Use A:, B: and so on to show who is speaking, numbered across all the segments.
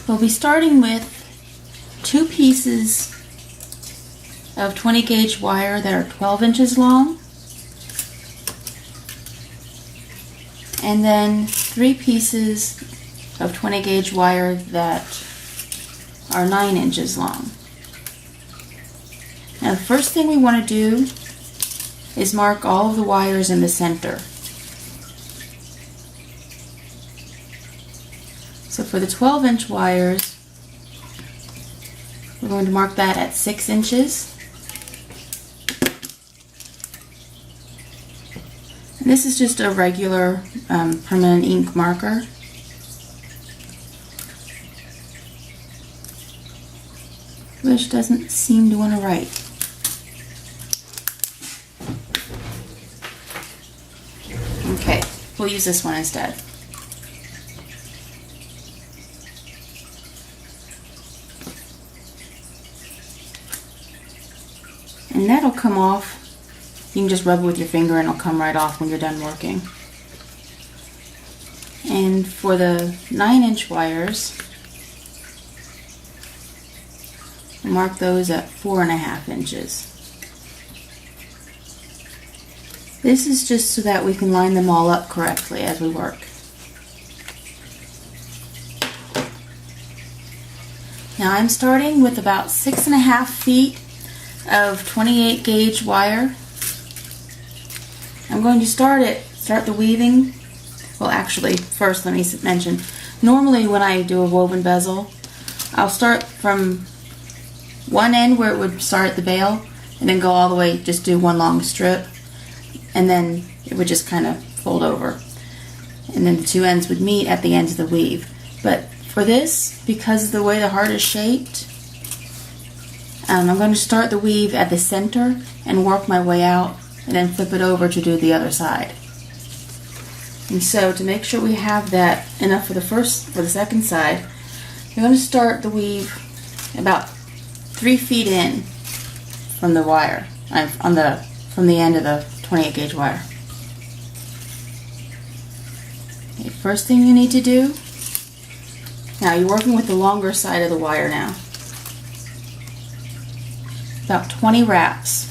A: We'll be starting with 2 pieces of 20 gauge wire that are 12 inches long, and then 3 pieces of 20 gauge wire that are 9 inches long. Now the first thing we want to do is mark all of the wires in the center. So for the 12-inch wires, we're going to mark that at 6 inches. And this is just a regular permanent ink marker. Which doesn't seem to want to write. Okay, we'll use this one instead. And that'll come off. You can just rub it with your finger and it'll come right off when you're done working. And for the 9-inch wires, mark those at 4.5 inches. This is just so that we can line them all up correctly as we work. Now I'm starting with about 6.5 feet of 28 gauge wire. I'm going to start the weaving. Well, actually, first let me mention, normally when I do a woven bezel, I'll start from one end where it would start at the bail and then go all the way, just do one long strip, and then it would just kind of fold over, and then the 2 ends would meet at the ends of the weave. But for this, because of the way the heart is shaped, I'm going to start the weave at the center and work my way out and then flip it over to do the other side. And so to make sure we have that enough for the second side, you're going to start the weave about 3 feet in from the wire, from the end of the 28 gauge wire. Okay, first thing you need to do, now you're working with the longer side of the wire now. About 20 wraps.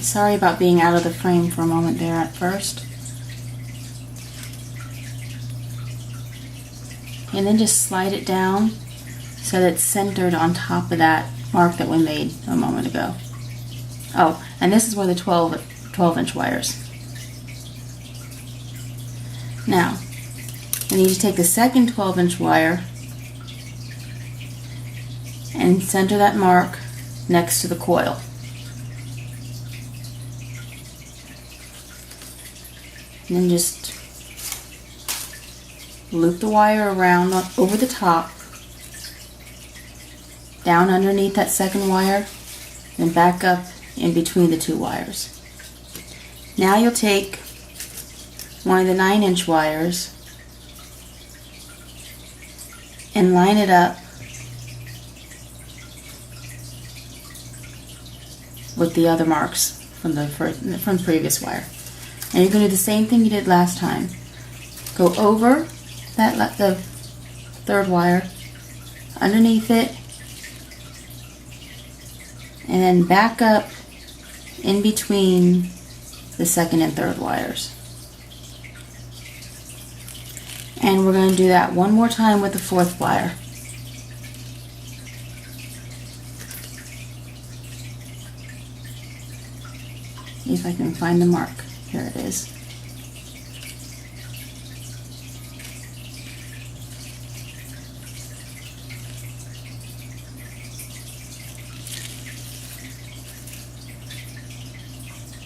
A: Sorry about being out of the frame for a moment there at first. And then just slide it down so that it's centered on top of that mark that we made a moment ago. Oh, and this is where the 12-inch wires. Now, I need to take the second 12-inch wire and center that mark next to the coil. And then just loop the wire around over the top, down underneath that second wire, and back up in between the 2 wires. Now you'll take one of the 9-inch wires and line it up with the other marks from the previous wire. And you're going to do the same thing you did last time. Go over the 3rd wire, underneath it, and then back up in between the 2nd and 3rd wires. And we're going to do that one more time with the 4th wire. See if I can find the mark. Here it is.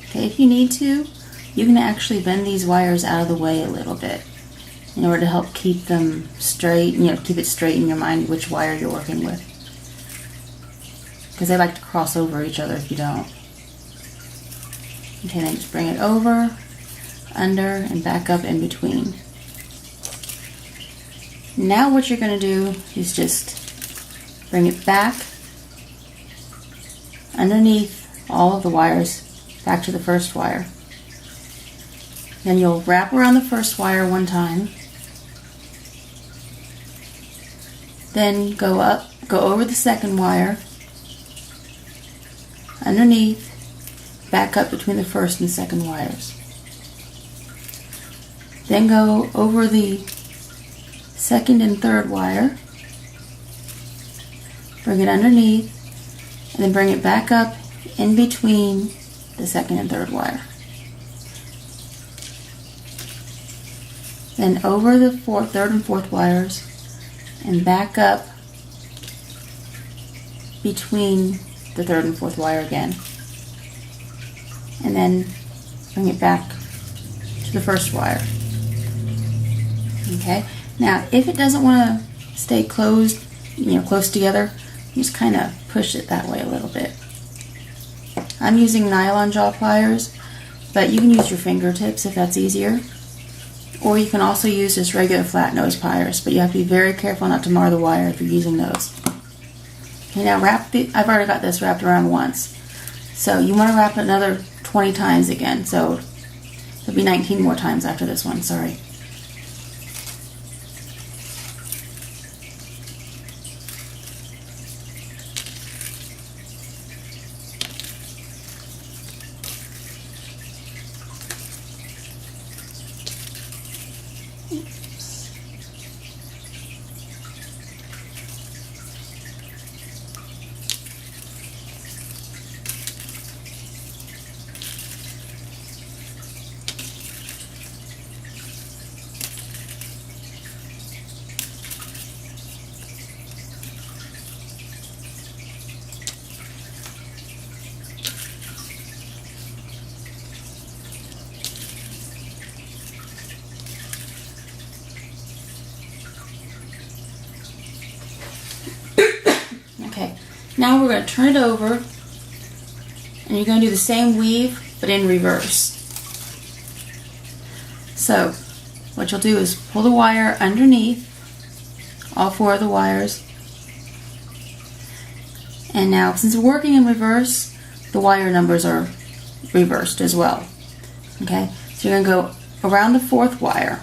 A: Okay, if you need to, you can actually bend these wires out of the way a little bit in order to help keep them straight, keep it straight in your mind which wire you're working with. Because they like to cross over each other if you don't. Okay, then just bring it over, under, and back up in between. Now what you're going to do is just bring it back underneath all of the wires back to the first wire. Then you'll wrap around the first wire one time, then go over the second wire, underneath, back up between the first and second wires. Then go over the second and third wire, bring it underneath, and then bring it back up in between the second and third wire. Then over the third and fourth wires, and back up between the third and fourth wire again. And then bring it back to the first wire. Okay? Now, if it doesn't want to stay closed, close together, just kind of push it that way a little bit. I'm using nylon jaw pliers, but you can use your fingertips if that's easier. Or you can also use just regular flat nose pliers, but you have to be very careful not to mar the wire if you're using those. Okay, now I've already got this wrapped around once. So you want to wrap it another 20 times again. So it'll be 19 more times after this one, sorry. Okay, now we're going to turn it over, and you're going to do the same weave, but in reverse. So, what you'll do is pull the wire underneath, all four of the wires, and now since we're working in reverse, the wire numbers are reversed as well. Okay, so you're going to go around the fourth wire,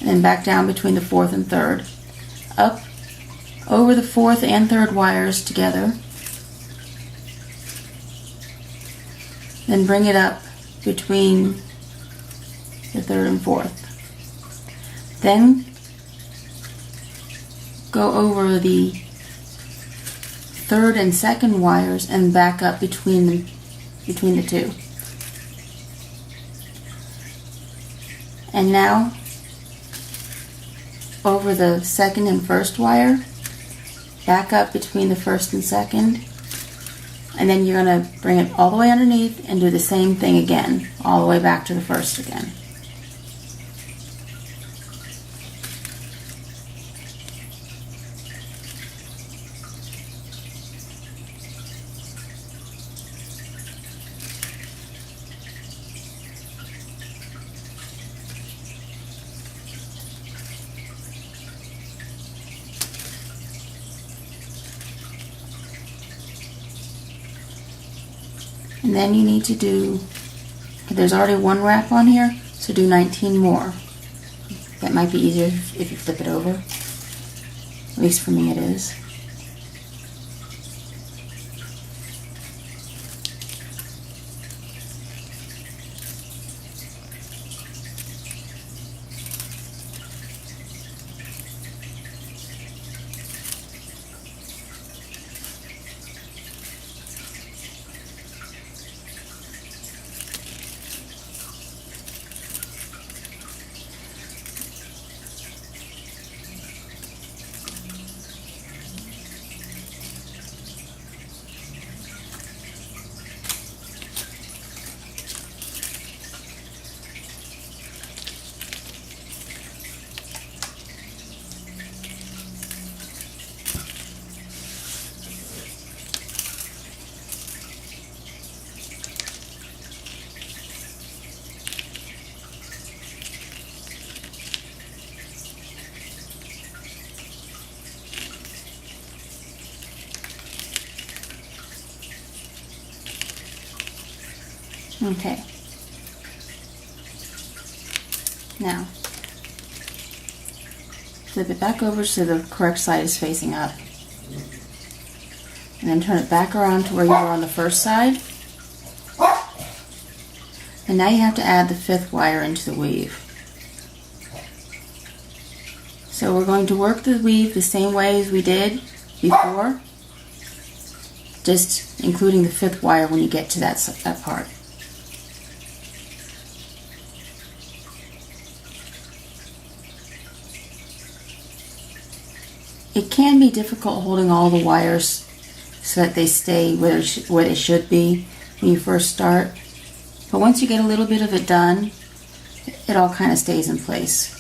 A: and then back down between the fourth and third, up over the fourth and third wires together, then bring it up between the third and fourth. Then go over the third and second wires and back up between the two. And now over the second and first wire, back up between the first and second, and then you're going to bring it all the way underneath and do the same thing again, all the way back to the first again. And then you need to do, there's already one wrap on here, so do 19 more. That might be easier if you flip it over. At least for me it is. Okay. Now, flip it back over so the correct side is facing up. And then turn it back around to where you were on the first side. And now you have to add the 5th wire into the weave. So we're going to work the weave the same way as we did before, just including the 5th wire when you get to that part. It can be difficult holding all the wires so that they stay where they should be when you first start. But once you get a little bit of it done, it all kind of stays in place.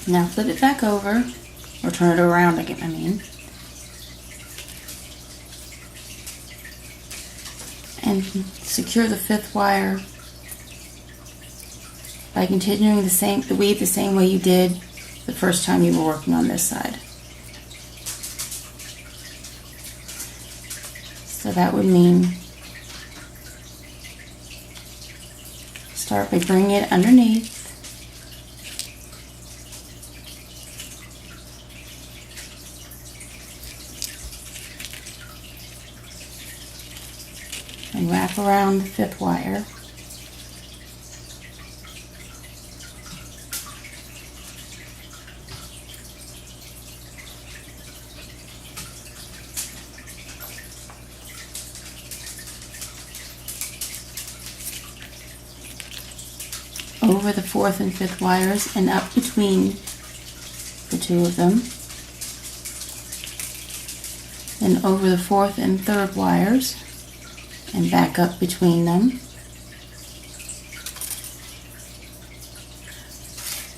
A: Now flip it back over, or turn it around again, and secure the 5th wire by continuing the weave the same way you did the first time you were working on this side. So that would mean start by bringing it underneath, and wrap around the 5th wire. Over the 4th and 5th wires and up between the two of them. Then over the 4th and 3rd wires and back up between them,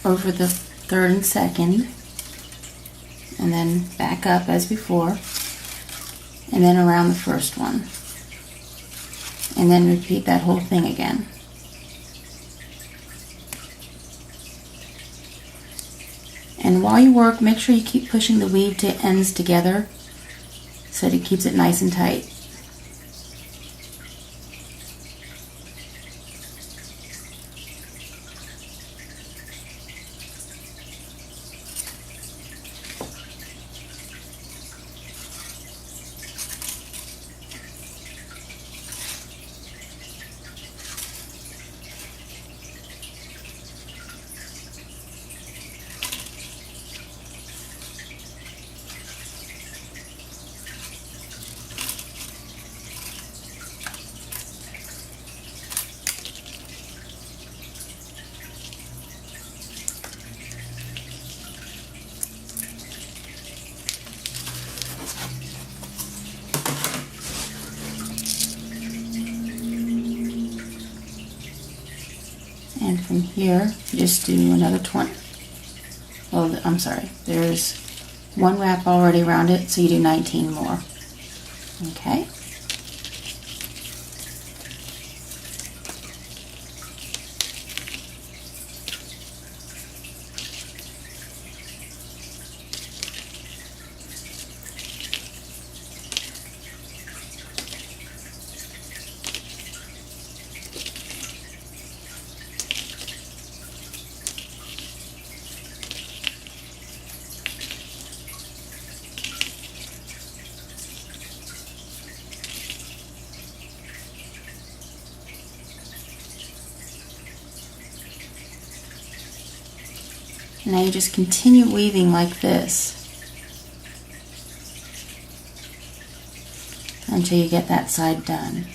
A: over the 3rd and 2nd, and then back up as before, and then around the 1st one, and then repeat that whole thing again. And while you work, make sure you keep pushing the weave to ends together so that it keeps it nice and tight. here, just do another 20. Well, I'm sorry, there's one wrap already around it, so you do 19 more. Okay. Now you just continue weaving like this until you get that side done.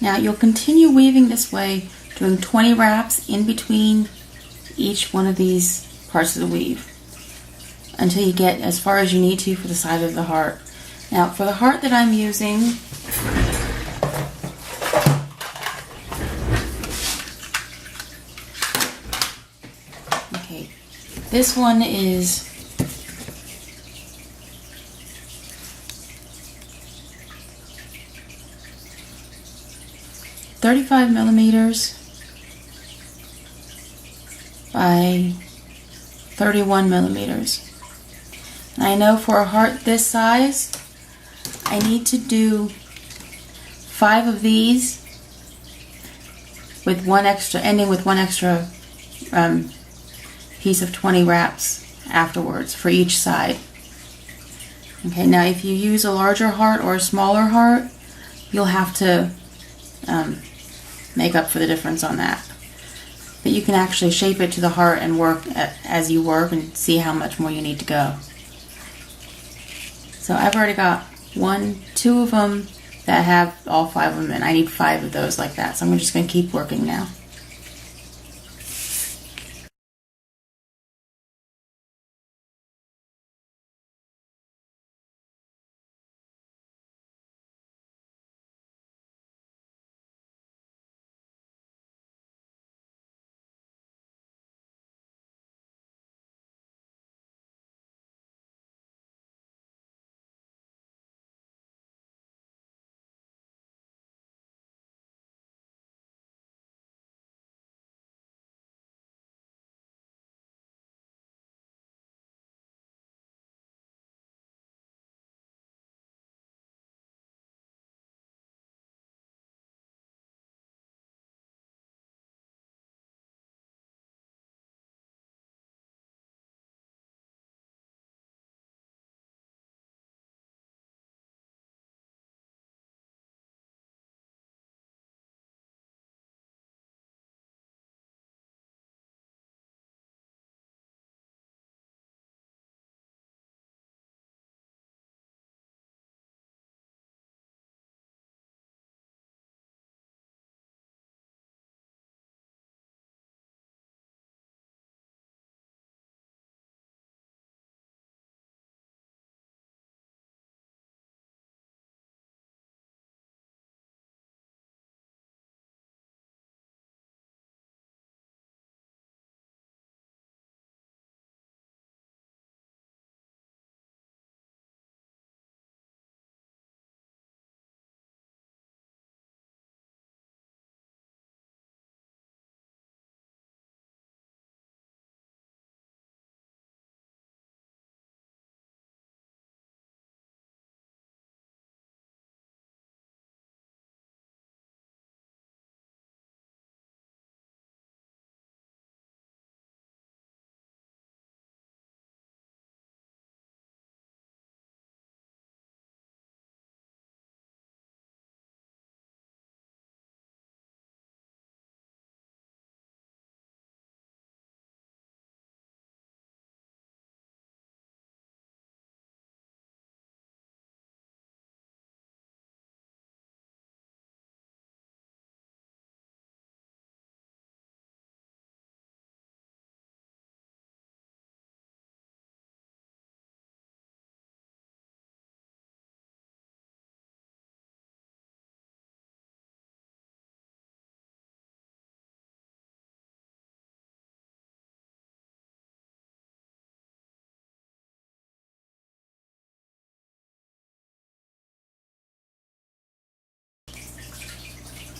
A: Now you'll continue weaving this way, doing 20 wraps in between each one of these parts of the weave until you get as far as you need to for the side of the heart. Now for the heart that I'm using, okay, this one is 35 millimeters by 31 millimeters. And I know for a heart this size, I need to do 5 of these with one extra, ending with one extra piece of 20 wraps afterwards for each side. Okay, now if you use a larger heart or a smaller heart, you'll have to make up for the difference on that. But you can actually shape it to the heart and work as you work and see how much more you need to go. So I've already got 2 of them that have all 5 of them, and I need 5 of those like that. So I'm just going to keep working now.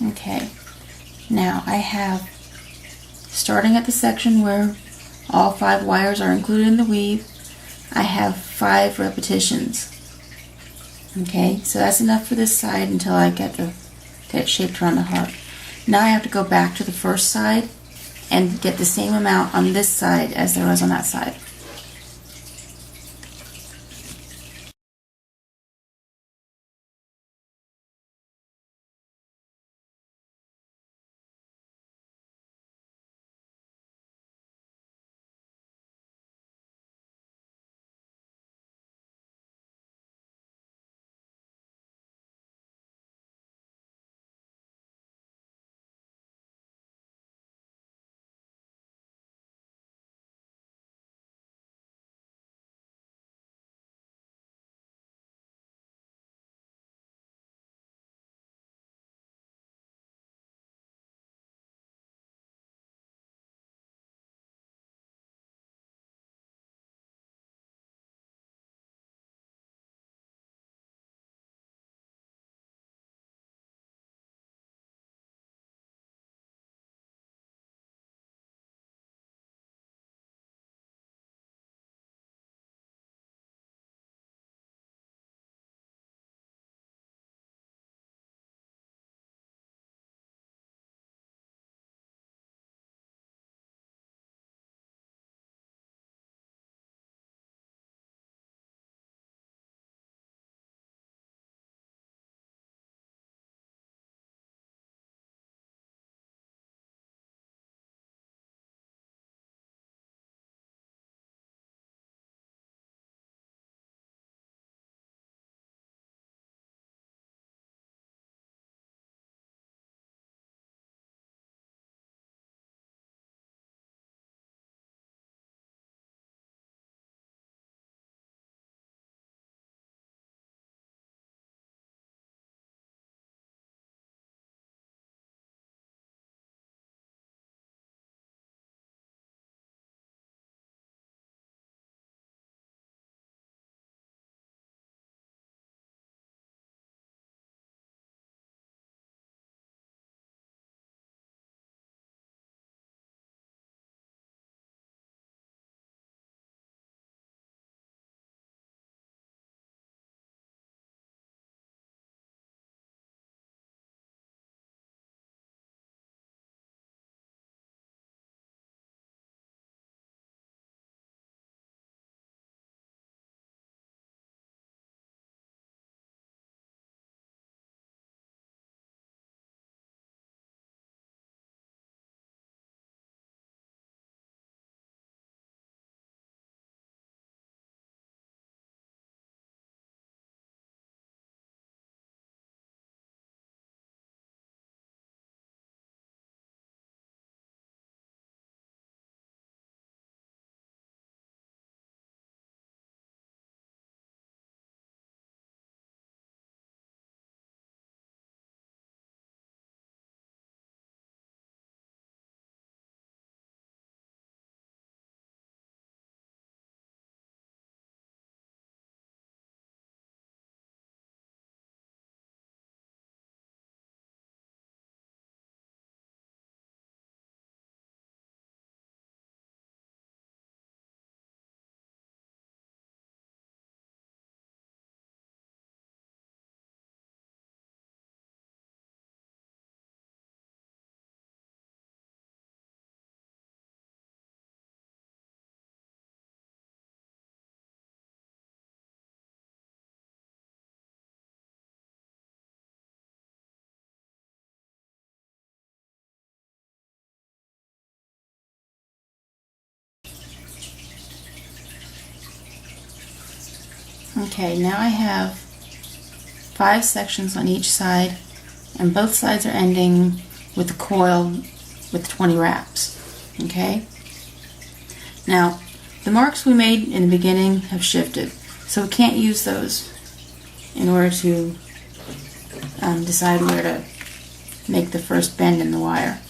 A: Okay, now I have, starting at the section where all 5 wires are included in the weave, I have 5 repetitions. Okay, so that's enough for this side until I get it shaped around the heart. Now I have to go back to the first side and get the same amount on this side as there was on that side. Okay, now I have 5 sections on each side, and both sides are ending with a coil with 20 wraps. Okay? Now, the marks we made in the beginning have shifted, so we can't use those in order to decide where to make the first bend in the wire.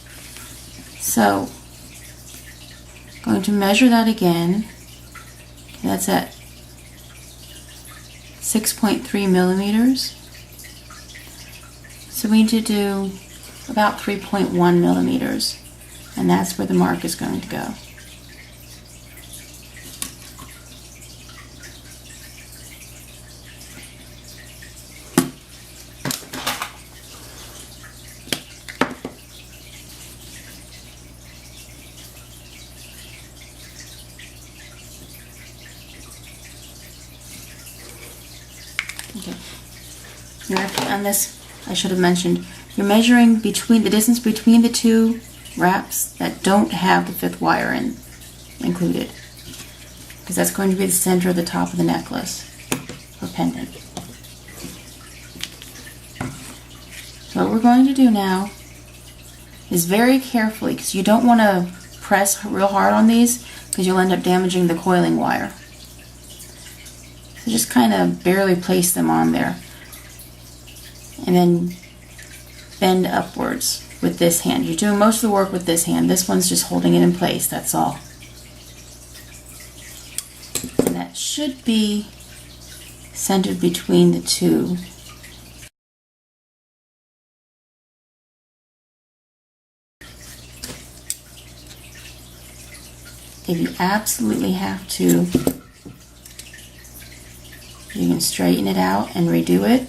A: So, going to measure that again. That's at 6.3 millimeters. So we need to do about 3.1 millimeters, and that's where the mark is going to go. Okay. You're actually on this, I should have mentioned, you're measuring between the distance between the two wraps that don't have the 5th wire included, because that's going to be the center of the top of the necklace or pendant. So what we're going to do now is very carefully, because you don't want to press real hard on these because you'll end up damaging the coiling wire. So just kind of barely place them on there, and then bend upwards with this hand. You're doing most of the work with this hand. This one's just holding it in place, that's all. And that should be centered between the two. If you absolutely have to, you can straighten it out and redo it.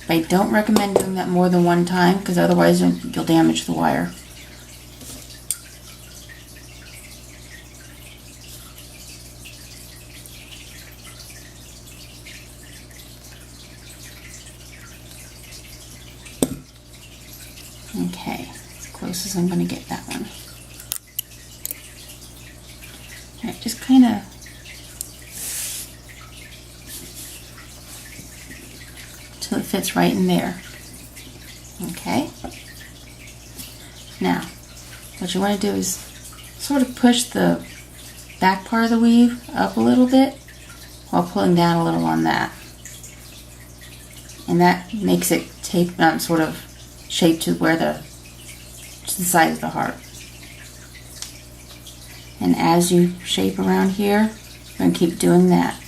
A: I don't recommend doing that more than one time, because otherwise you'll damage the wire. Okay, as close as I'm going to get that one. Alright, just kind of till it fits right in there. Okay. Now, what you want to do is sort of push the back part of the weave up a little bit while pulling down a little on that. And that makes it sort of shaped to the size of the heart. And as you shape around here, you're going to keep doing that,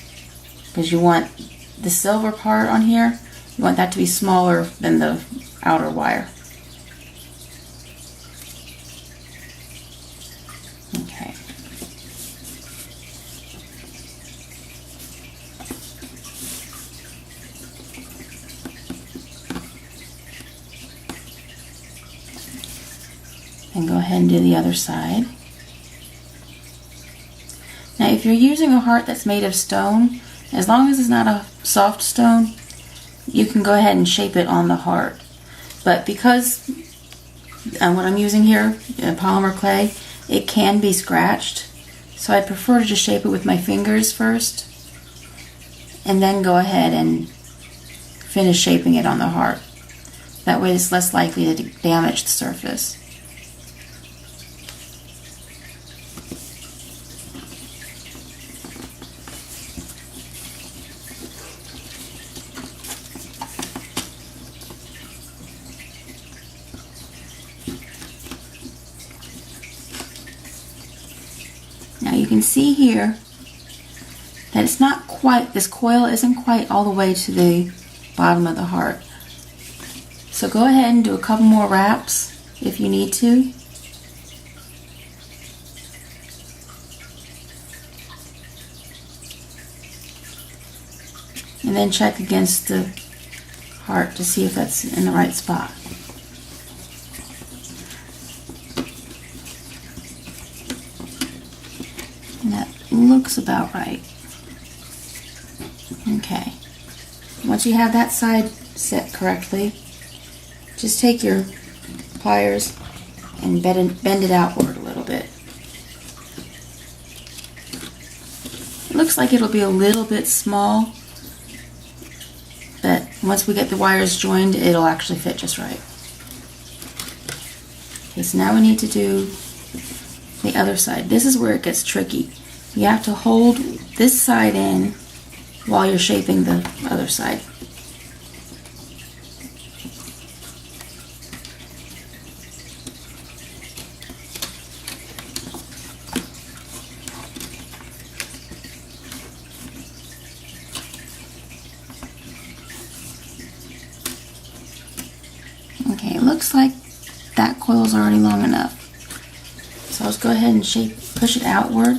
A: because you want the silver part on here, you want that to be smaller than the outer wire. Okay. And go ahead and do the other side. Now if you're using a heart that's made of stone, as long as it's not a soft stone, you can go ahead and shape it on the heart. But because what I'm using here, polymer clay, it can be scratched, so I prefer to just shape it with my fingers first and then go ahead and finish shaping it on the heart. That way it's less likely to damage the surface. Now you can see here that it's not quite, this coil isn't quite all the way to the bottom of the heart. So go ahead and do a couple more wraps if you need to. And then check against the heart to see if that's in the right spot. And that looks about right. Okay. Once you have that side set correctly, just take your pliers and bend it outward a little bit. It looks like it'll be a little bit small, but once we get the wires joined, it'll actually fit just right. Okay, so now we need to do the other side. This is where it gets tricky. You have to hold this side in while you're shaping the other side. Okay, it looks like that coil is already long enough. So let's go ahead and push it outward.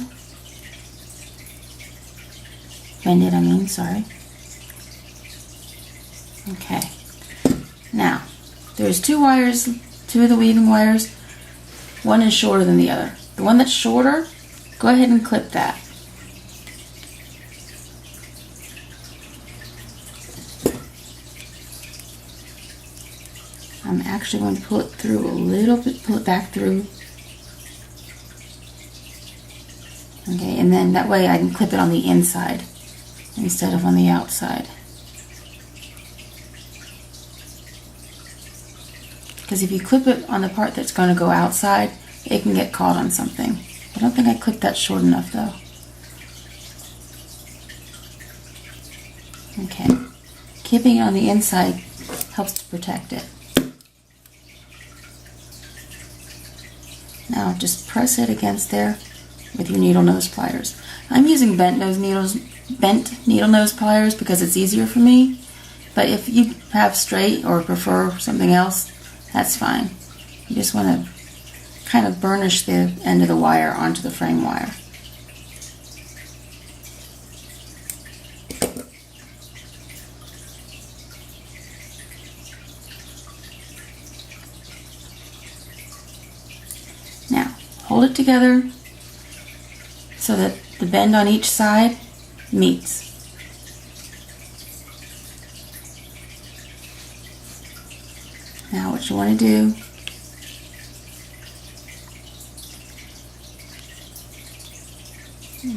A: Bend it, sorry. Okay. Now, there's two wires, two of the weaving wires. One is shorter than the other. The one that's shorter, go ahead and clip that. I'm actually going to pull it through a little bit, pull it back through. Okay, and then that way I can clip it on the inside instead of on the outside. Because if you clip it on the part that's going to go outside, it can get caught on something. I don't think I clipped that short enough though. Okay, keeping it on the inside helps to protect it. Now just press it against there with your needle nose pliers. I'm using bent needle nose pliers because it's easier for me, but if you have straight or prefer something else, that's fine. You just want to kind of burnish the end of the wire onto the frame wire. Now, hold it together so that the bend on each side meets. Now what you want to do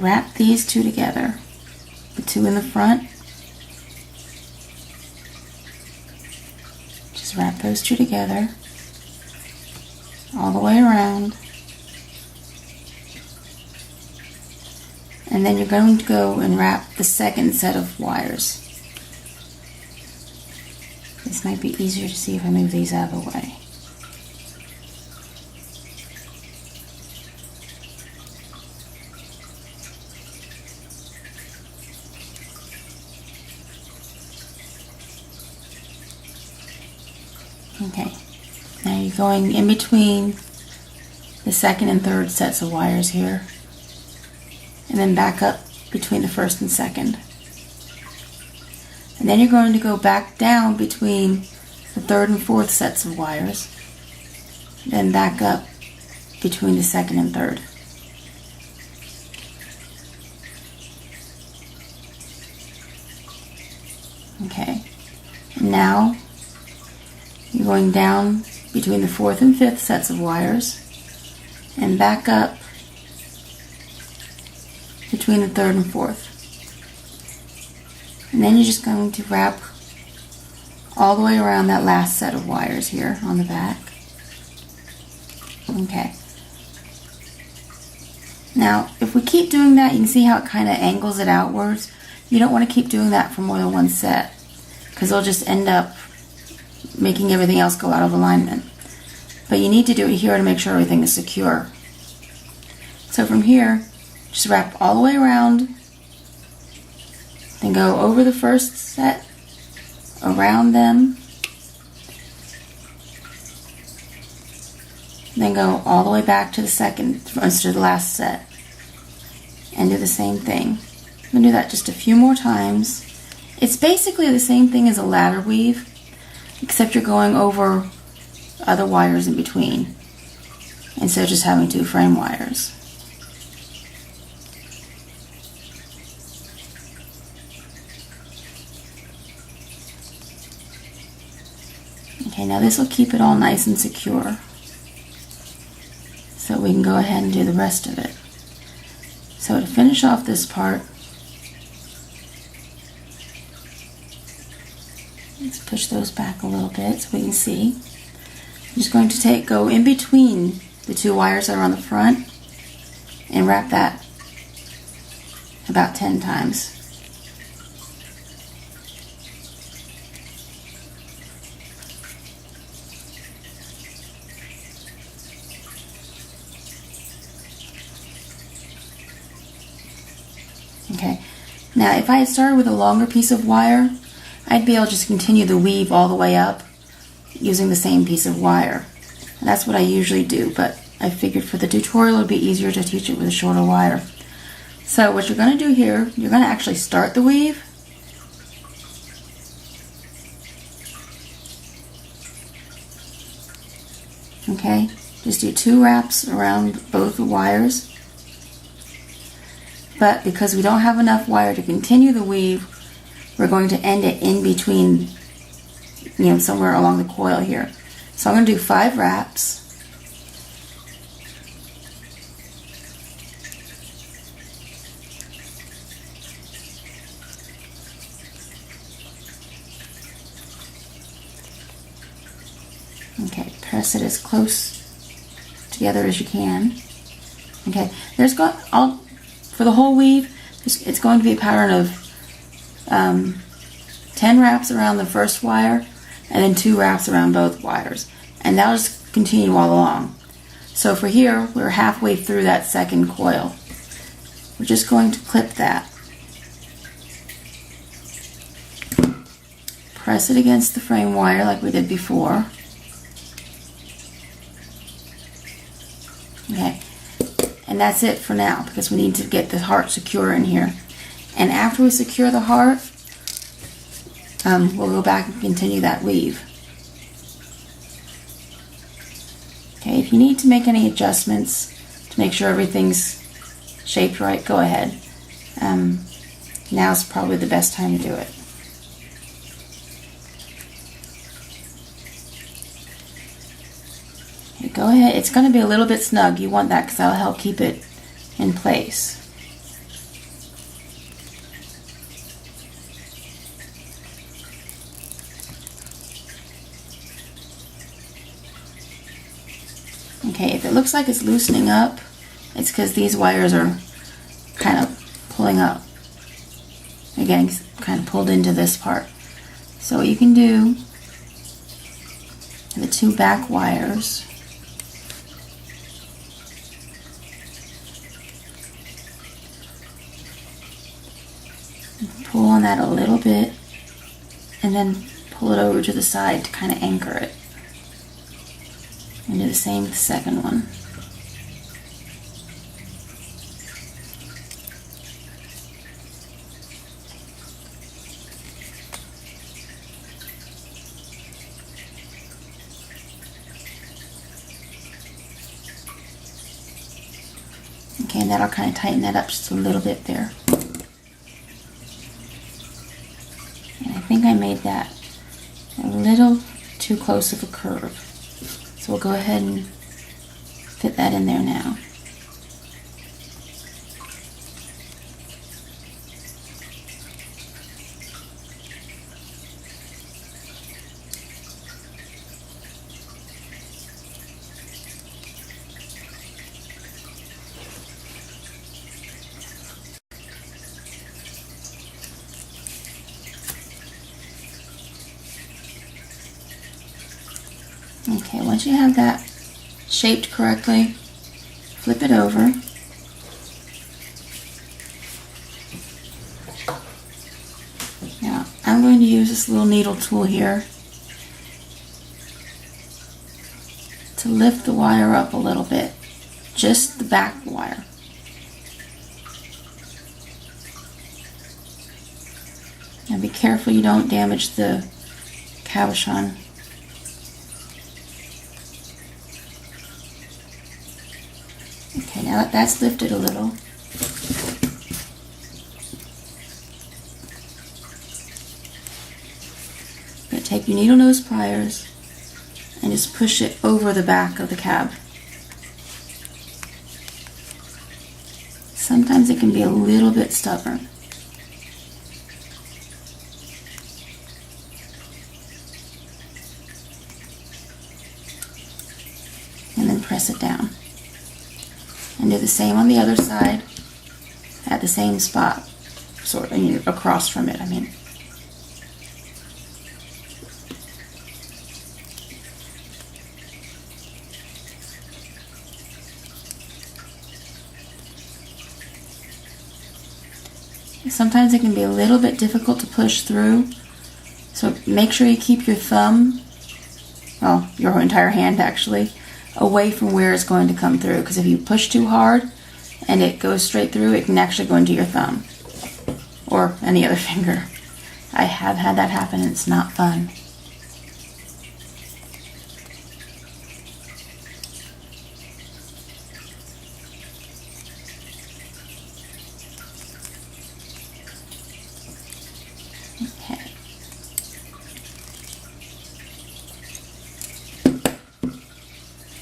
A: wrap these two together, the two in the front. Just wrap those two together all the way around. And then you're going to go and wrap the second set of wires. This might be easier to see if I move these out of the way. Okay, now you're going in between the second and third sets of wires here, and then back up between the first and second. And then you're going to go back down between the third and fourth sets of wires, then back up between the second and third. Okay, and now you're going down between the fourth and fifth sets of wires and back up between the third and fourth. And then you're just going to wrap all the way around that last set of wires here on the back. Okay. Now, if we keep doing that, you can see how it kind of angles it outwards. You don't want to keep doing that for more than one set, because it'll just end up making everything else go out of alignment. But you need to do it here to make sure everything is secure. So from here, just wrap all the way around, then go over the first set, around them, then go all the way back to the second, to the last set, and do the same thing. I'm going to do that just a few more times. It's basically the same thing as a ladder weave, except you're going over other wires in between, instead of just having two frame wires. Okay, now this will keep it all nice and secure, so we can go ahead and do the rest of it. So to finish off this part, let's push those back a little bit so we can see. I'm just going to go in between the two wires that are on the front and wrap that about 10 times. Okay, now if I had started with a longer piece of wire, I'd be able to just continue the weave all the way up using the same piece of wire. And that's what I usually do, but I figured for the tutorial it would be easier to teach it with a shorter wire. So what you're going to do here, you're going to actually start the weave. Okay, just do 2 wraps around both the wires. But because we don't have enough wire to continue the weave, we're going to end it in between, somewhere along the coil here. So I'm going to do 5 wraps. Okay, press it as close together as you can. Okay, for the whole weave, it's going to be a pattern of 10 wraps around the first wire and then 2 wraps around both wires. And that'll just continue all along. So for here, we're halfway through that second coil. We're just going to clip that. Press it against the frame wire like we did before. Okay, and that's it for now because we need to get the heart secure in here. And after we secure the heart, we'll go back and continue that weave. Okay, if you need to make any adjustments to make sure everything's shaped right, go ahead. Now's probably the best time to do it. Okay, go ahead. It's going to be a little bit snug. You want that because that'll help keep it in place. Okay, if it looks like it's loosening up, it's because these wires are kind of pulling up. They're getting kind of pulled into this part. So what you can do, the 2 back wires, pull on that a little bit and then pull it over to the side to kind of anchor it. And do the same with the second one. Okay, and that'll kind of tighten that up just a little bit there. And I think I made that a little too close of a curve. So we'll go ahead and fit that in there now. Okay, once you have that shaped correctly, flip it over. Now, I'm going to use this little needle tool here to lift the wire up a little bit, just the back wire. Now be careful you don't damage the cabochon. Okay, now that that's lifted a little, you're going to take your needle nose pliers and just push it over the back of the cab. Sometimes it can be a little bit stubborn. And then press it down. And do the same on the other side at the same spot, sort of across from it, I mean. Sometimes it can be a little bit difficult to push through, so make sure you keep your thumb well, your entire hand actually, away from where it's going to come through. Because if you push too hard and it goes straight through, it can actually go into your thumb or any other finger. I have had that happen and it's not fun. Okay.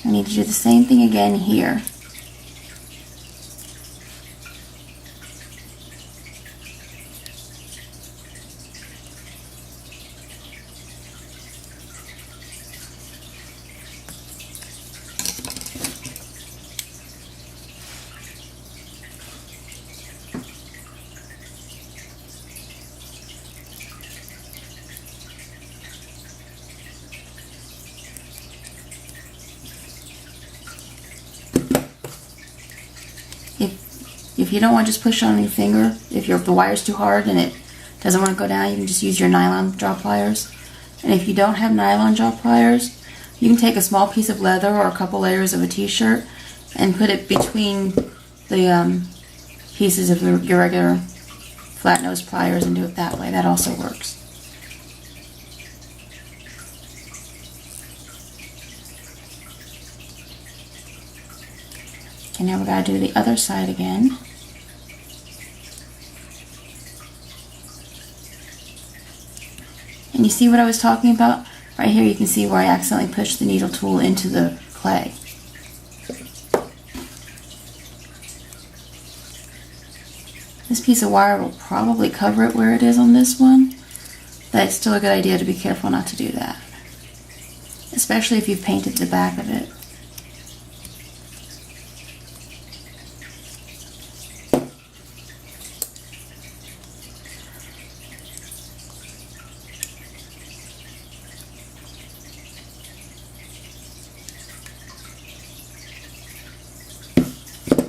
A: I need to do the same thing again here. If you don't want to just push on your finger, if the wire's too hard and it doesn't want to go down, you can just use your nylon jaw pliers. And if you don't have nylon jaw pliers, you can take a small piece of leather or a couple layers of a t-shirt and put it between the pieces of your regular flat nose pliers and do it that way. That also works. Okay, now we've got to do the other side again. And you see what I was talking about? Right here you can see where I accidentally pushed the needle tool into the clay. This piece of wire will probably cover it where it is on this one, but it's still a good idea to be careful not to do that, especially if you've painted the back of it.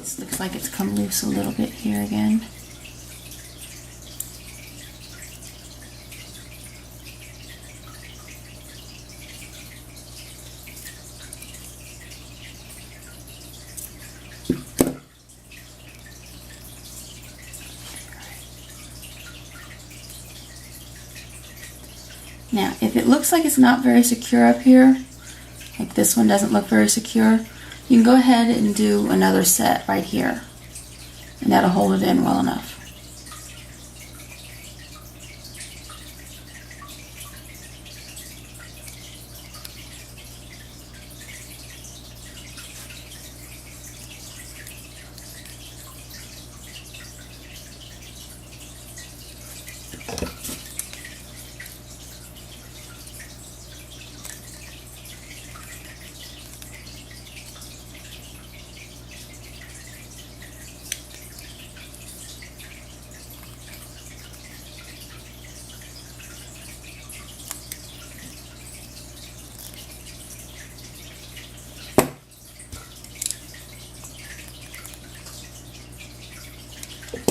A: This looks like it's come loose a little bit here again. Now, if it looks like it's not very secure up here, like this one doesn't look very secure, you can go ahead and do another set right here, and that'll hold it in well enough.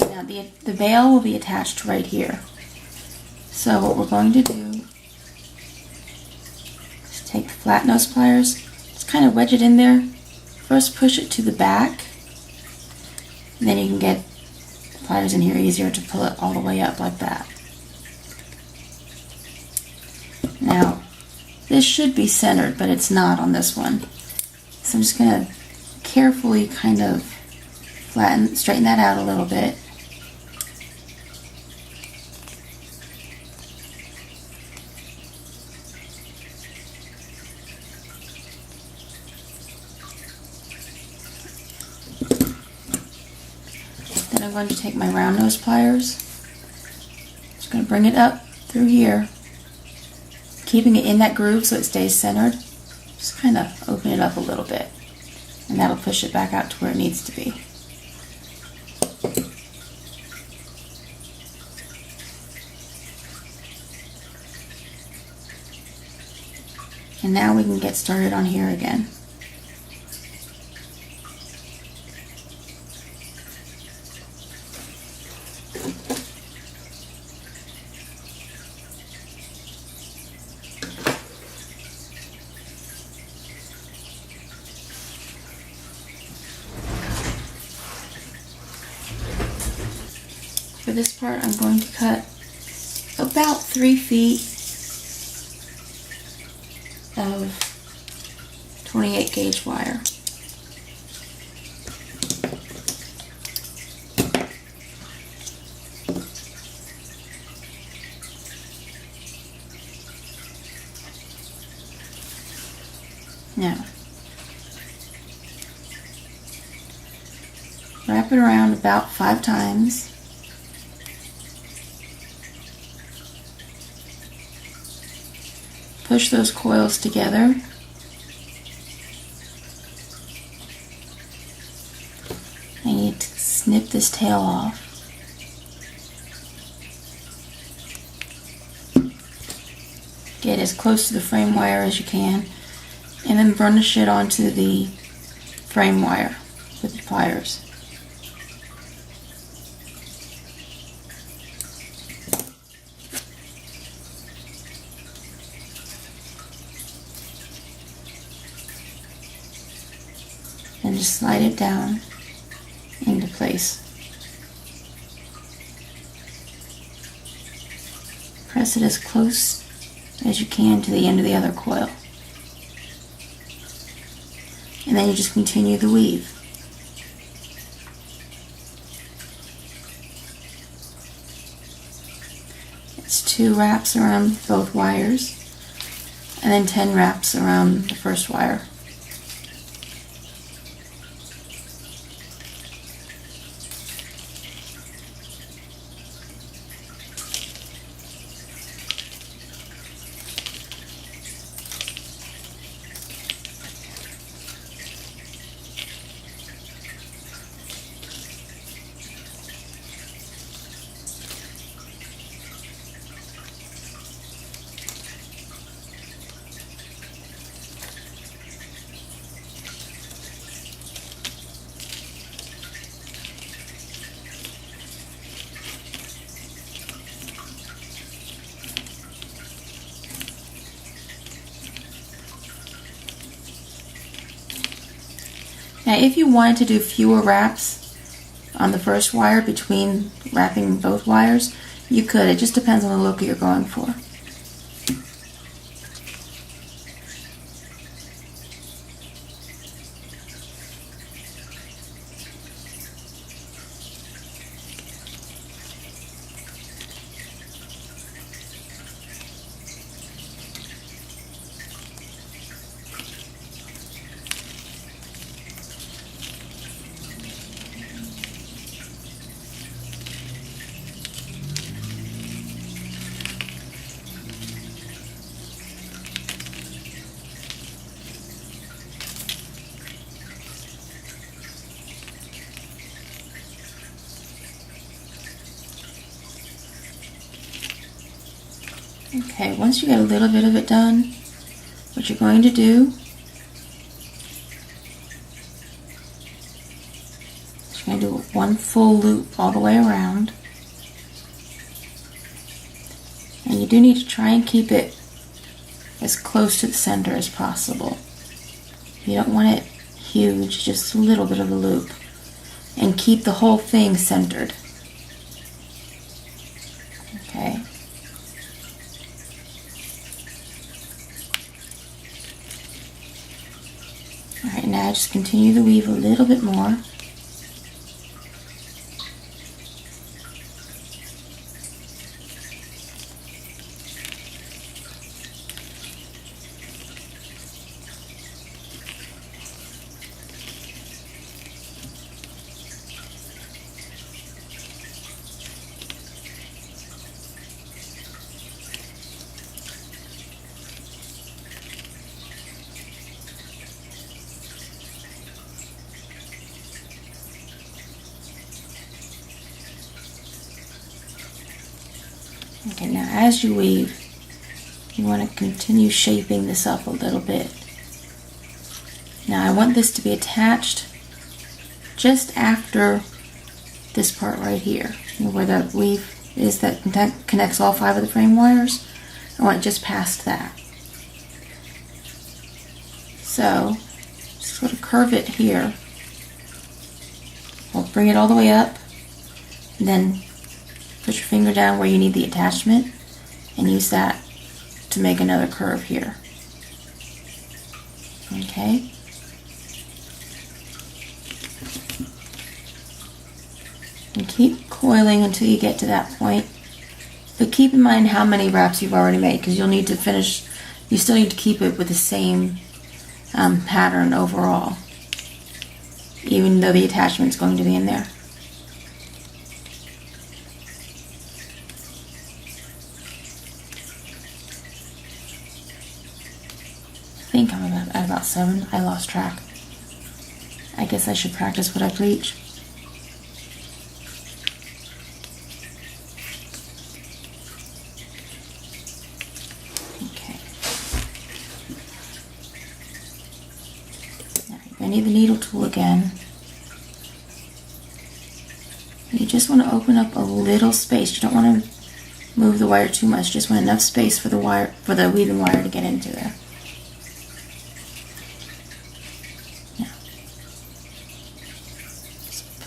A: Now the bail will be attached right here. So what we're going to do is take the flat nose pliers, just kind of wedge it in there. First push it to the back, and then you can get the pliers in here easier to pull it all the way up like that. Now this should be centered, but it's not on this one. So I'm just going to carefully kind of straighten that out a little bit. Then I'm going to take my round nose pliers. Just going to bring it up through here, keeping it in that groove so it stays centered. Just kind of open it up a little bit, and that'll push it back out to where it needs to be. And now we can get started on here again. For this part, I'm going to cut about 3 feet of 28 gauge wire. Now, wrap it around about 5 times. Push those coils together. I need to snip this tail off. Get as close to the frame wire as you can, and then burnish it onto the frame wire with the pliers. And just slide it down into place. Press it as close as you can to the end of the other coil. And then you just continue the weave. It's 2 wraps around both wires, and then 10 wraps around the first wire. Now, if you wanted to do fewer wraps on the first wire between wrapping both wires, you could. It just depends on the look you're going for. Okay, once you get a little bit of it done, what you're going to do is you're going to do one full loop all the way around. And you do need to try and keep it as close to the center as possible. You don't want it huge, just a little bit of a loop. And keep the whole thing centered. Okay. Alright, now just continue to weave a little bit more. Okay, now as you weave, you want to continue shaping this up a little bit. Now I want this to be attached just after this part right here, where the weave is that connects all 5 of the frame wires. I want it just past that. So, just sort of curve it here. I'll bring it all the way up, and then Put your finger down where you need the attachment and use that to make another curve here. Okay. And keep coiling until you get to that point. But keep in mind how many wraps you've already made, because you'll need to finish, you still need to keep it with the same pattern overall, even though the attachment's going to be in there. I think I'm at about 7. I lost track. I guess I should practice what I preach. Okay. Now you're going to need the needle tool again. You just want to open up a little space. You don't want to move the wire too much. You just want enough space for the wire, for the weaving wire to get into there.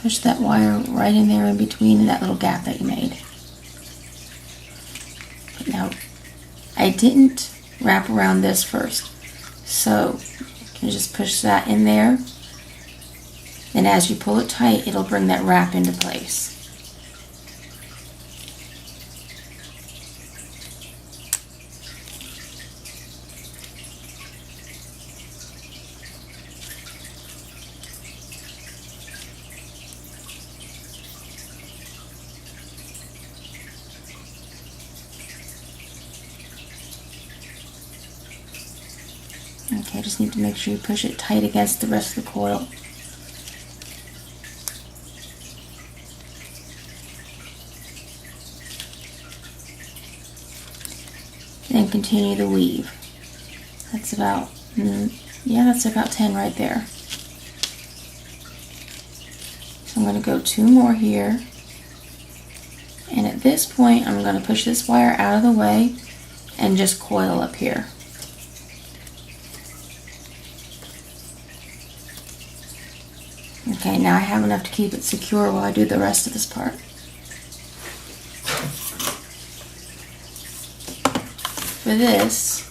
A: Push that wire right in there in between that little gap that you made. But now, I didn't wrap around this first. So, you can just push that in there. And as you pull it tight, it'll bring that wrap into place. Okay, just need to make sure you push it tight against the rest of the coil. Then continue the weave. That's about, yeah, that's about 10 right there. So I'm going to go 2 more here. And at this point, I'm going to push this wire out of the way and just coil up here. Okay, now I have enough to keep it secure while I do the rest of this part. For this,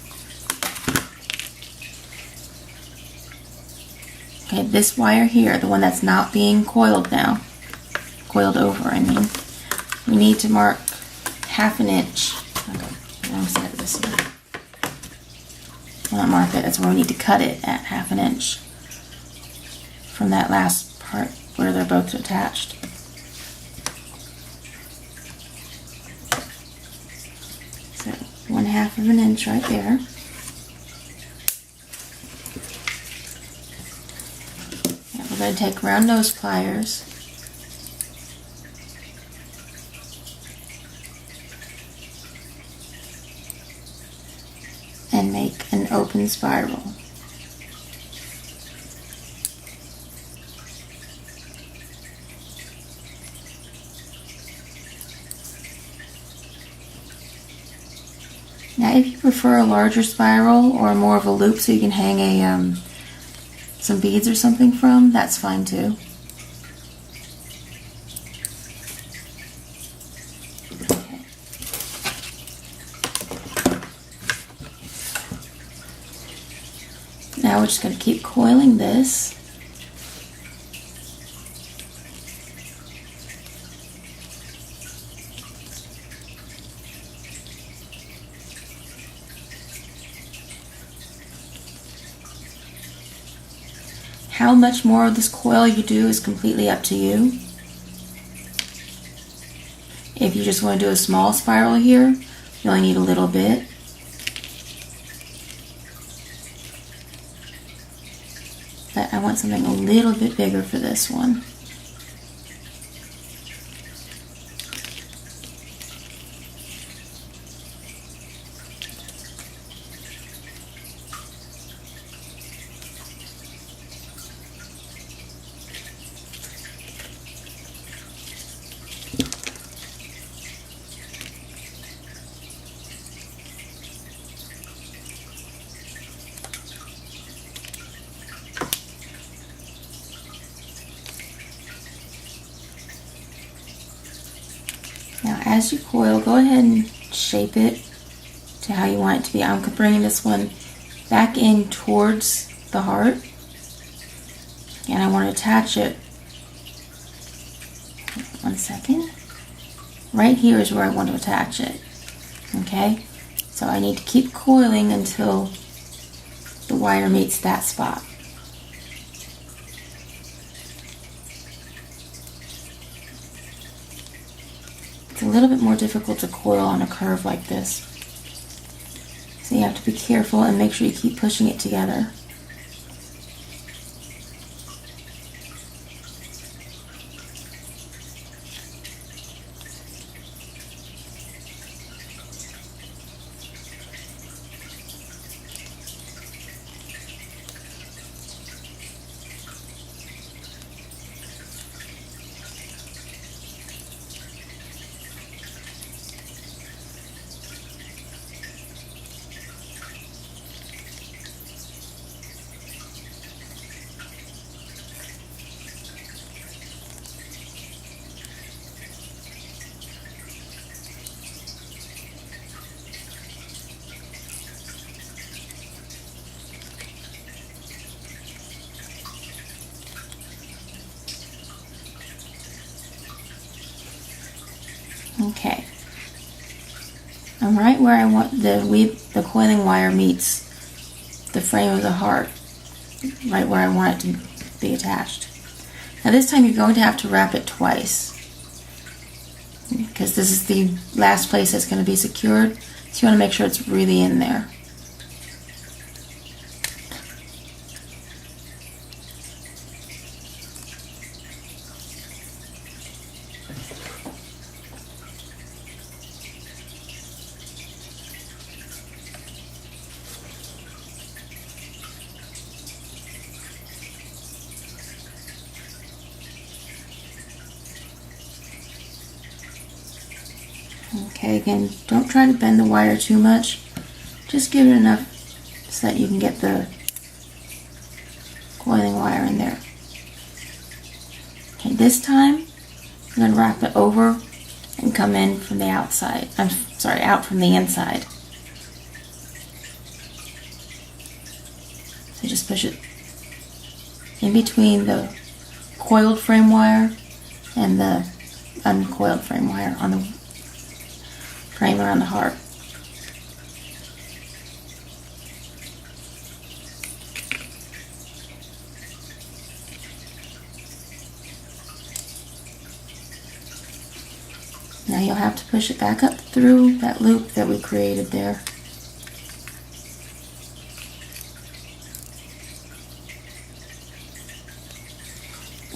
A: okay, this wire here, the one that's not being coiled now, coiled over, I mean, we need to mark 1/2 inch. Okay, wrong side of this one. Well, not mark it, that's where we need to cut it at 1/2 inch from that last part where they're both attached. So 1/2 inch right there. Now we're going to take round nose pliers and make an open spiral. Now if you prefer a larger spiral or more of a loop so you can hang some beads or something from, that's fine too. Okay. Now we're just going to keep coiling this. How much more of this coil you do is completely up to you. If you just want to do a small spiral here, you only need a little bit. But I want something a little bit bigger for this one. as you coil, go ahead and shape it to how you want it to be. I'm bringing this one back in towards the heart, and I want to attach it. One second. Right here is where I want to attach it. Okay? So I need to keep coiling until the wire meets that spot. It's a little bit more difficult to coil on a curve like this. So you have to be careful and make sure you keep pushing it together. Okay, I'm right where I want the coiling wire meets the frame of the heart, right where I want it to be attached. Now this time you're going to have to wrap it twice, because this is the last place that's going to be secured, so you want to make sure it's really in there. Okay, again, don't try to bend the wire too much. Just give it enough so that you can get the coiling wire in there. Okay, this time I'm going to wrap it over and come in from the outside. I'm sorry, out from the inside. So just push it in between the coiled frame wire and the uncoiled frame wire on the frame around the heart. Now you'll have to push it back up through that loop that we created there.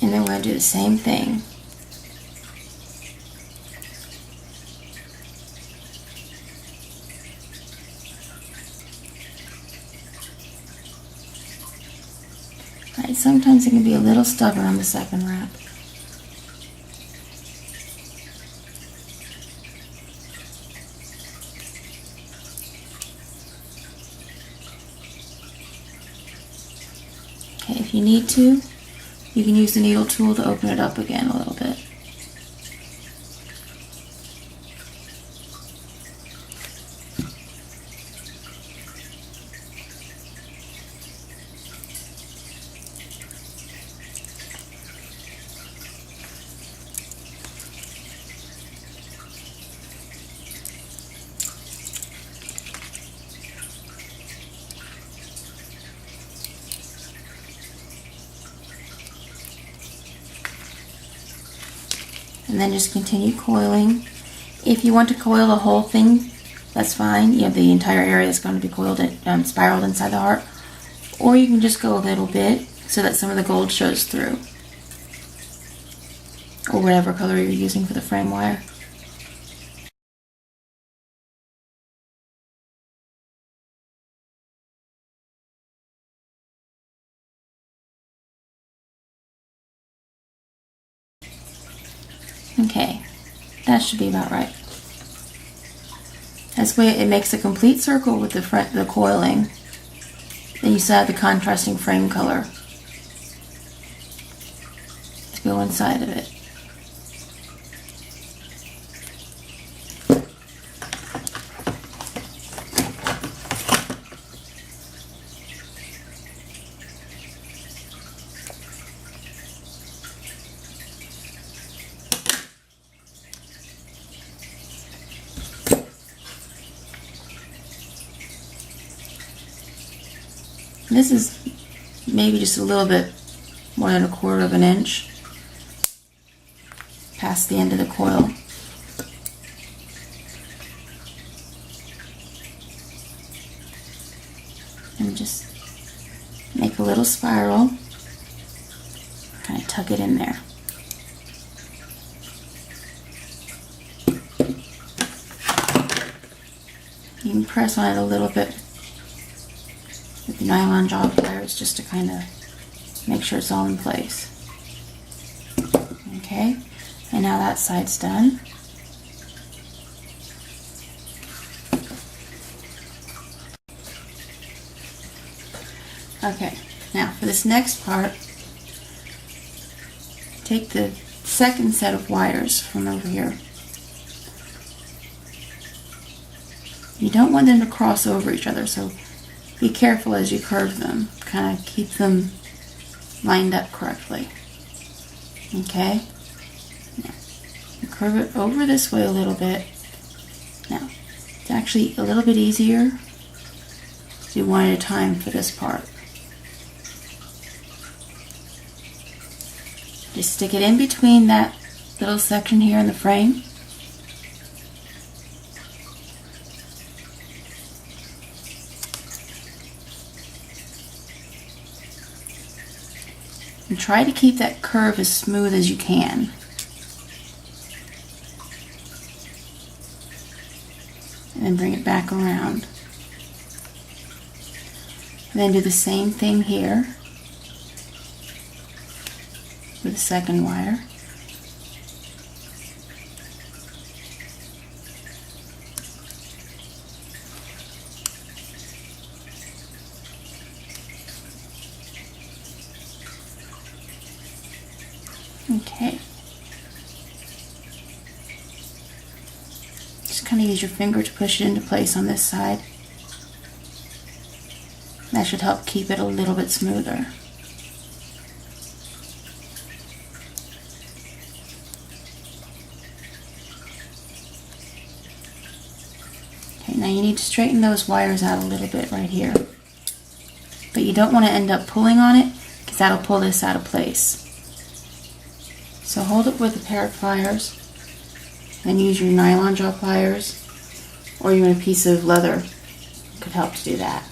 A: And then we're going to do the same thing. Right, sometimes it can be a little stubborn on the second wrap. Okay, if you need to, you can use the needle tool to open it up again a little bit. And then just continue coiling. If you want to coil the whole thing, that's fine. You have the entire area that's going to be coiled and spiraled inside the heart. Or you can just go a little bit so that some of the gold shows through. Or whatever color you're using for the frame wire. Okay, that should be about right. This way it makes a complete circle with the coiling. Then you still have the contrasting frame color to go inside of it. This is maybe just a little bit more than 1/4 of an inch past the end of the coil. And just make a little spiral, kind of tuck it in there. You can press on it a little bit with the nylon jaw pliers just to kind of make sure it's all in place. Okay, and now that side's done. Okay, now for this next part, take the second set of wires from over here. You don't want them to cross over each other, so be careful as you curve them. Kind of keep them lined up correctly. Okay? Now, you curve it over this way a little bit. Now, it's actually a little bit easier to do one at a time for this part. Just stick it in between that little section here in the frame. And try to keep that curve as smooth as you can. And then bring it back around. And then do the same thing here with the second wire. Okay. Just kind of use your finger to push it into place on this side. That should help keep it a little bit smoother. Okay, now you need to straighten those wires out a little bit right here. But you don't want to end up pulling on it because that'll pull this out of place. So hold it with a pair of pliers and use your nylon jaw pliers, or even a piece of leather could help to do that,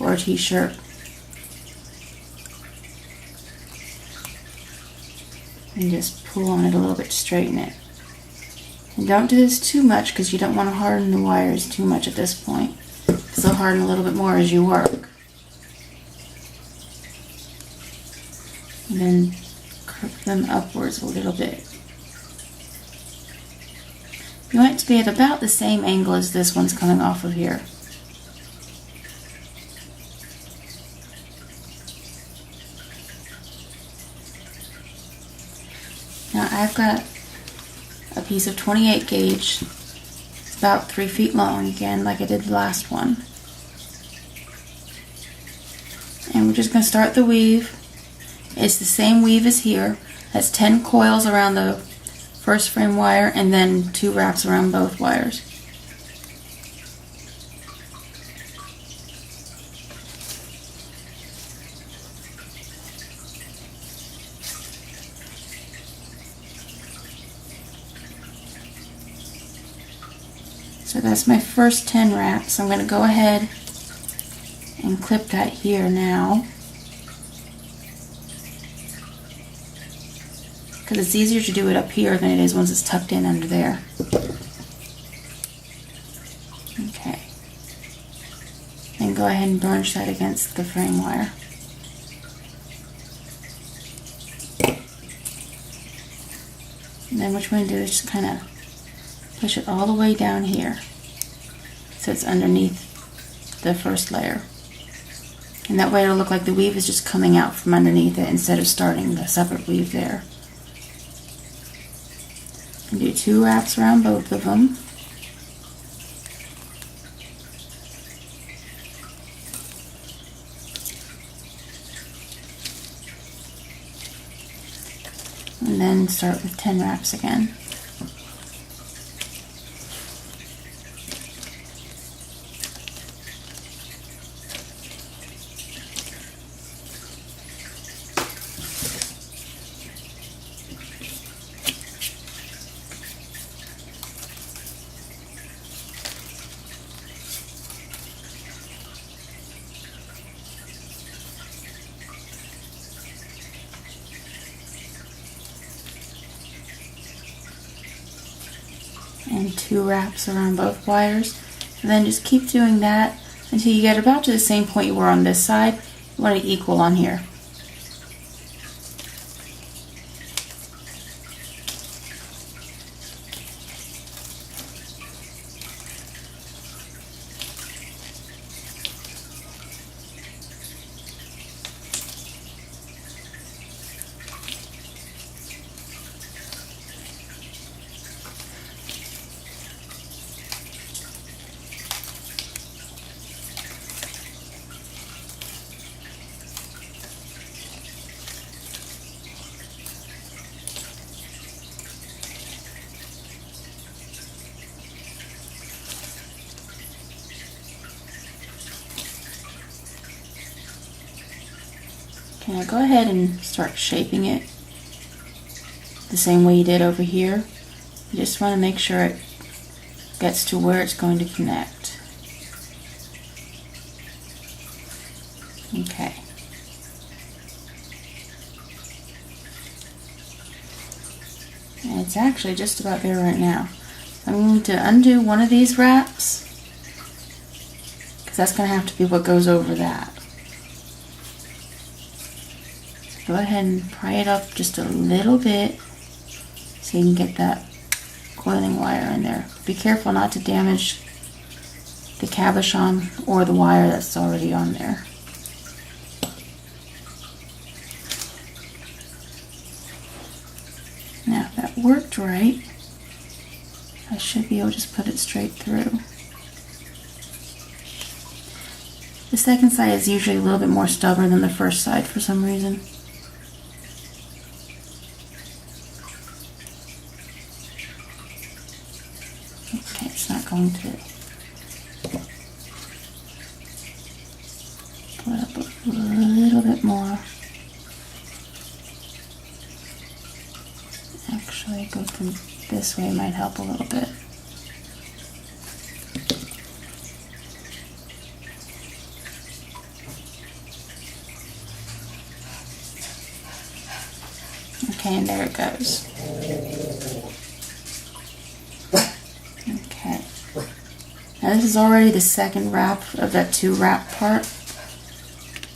A: or a t-shirt. And just pull on it a little bit to straighten it. And don't do this too much because you don't want to harden the wires too much at this point, because they'll harden a little bit more as you work. And then curve them upwards a little bit. You want it to be at about the same angle as this one's coming off of here. Now I've got a piece of 28 gauge. It's about 3 feet long again, like I did the last one. And we're just going to start the weave. It's the same weave as here. That's 10 coils around the first frame wire and then 2 wraps around both wires. So that's my first 10 wraps. I'm going to go ahead and clip that here now, because it's easier to do it up here than it is once it's tucked in under there. Okay. And go ahead and burnish that against the frame wire. And then what you want to do is just kind of push it all the way down here so it's underneath the first layer. And that way it'll look like the weave is just coming out from underneath it instead of starting the separate weave there. And do 2 wraps around both of them. And then start with 10 wraps again. 2 wraps around both wires, and then just keep doing that until you get about to the same point you were on this side. You want to equal on here. Okay, now go ahead and start shaping it the same way you did over here. You just want to make sure it gets to where it's going to connect. Okay. And it's actually just about there right now. I'm going to undo one of these wraps, because that's going to have to be what goes over that. Go ahead and pry it up just a little bit so you can get that coiling wire in there. Be careful not to damage the cabochon or the wire that's already on there. Now if that worked right, I should be able to just put it straight through. The second side is usually a little bit more stubborn than the first side for some reason. Okay, it's not going to put up a little bit more. Actually, go through this way might help a little bit. Okay, and there it goes. Okay. Now this is already the second wrap of that 2 wrap part.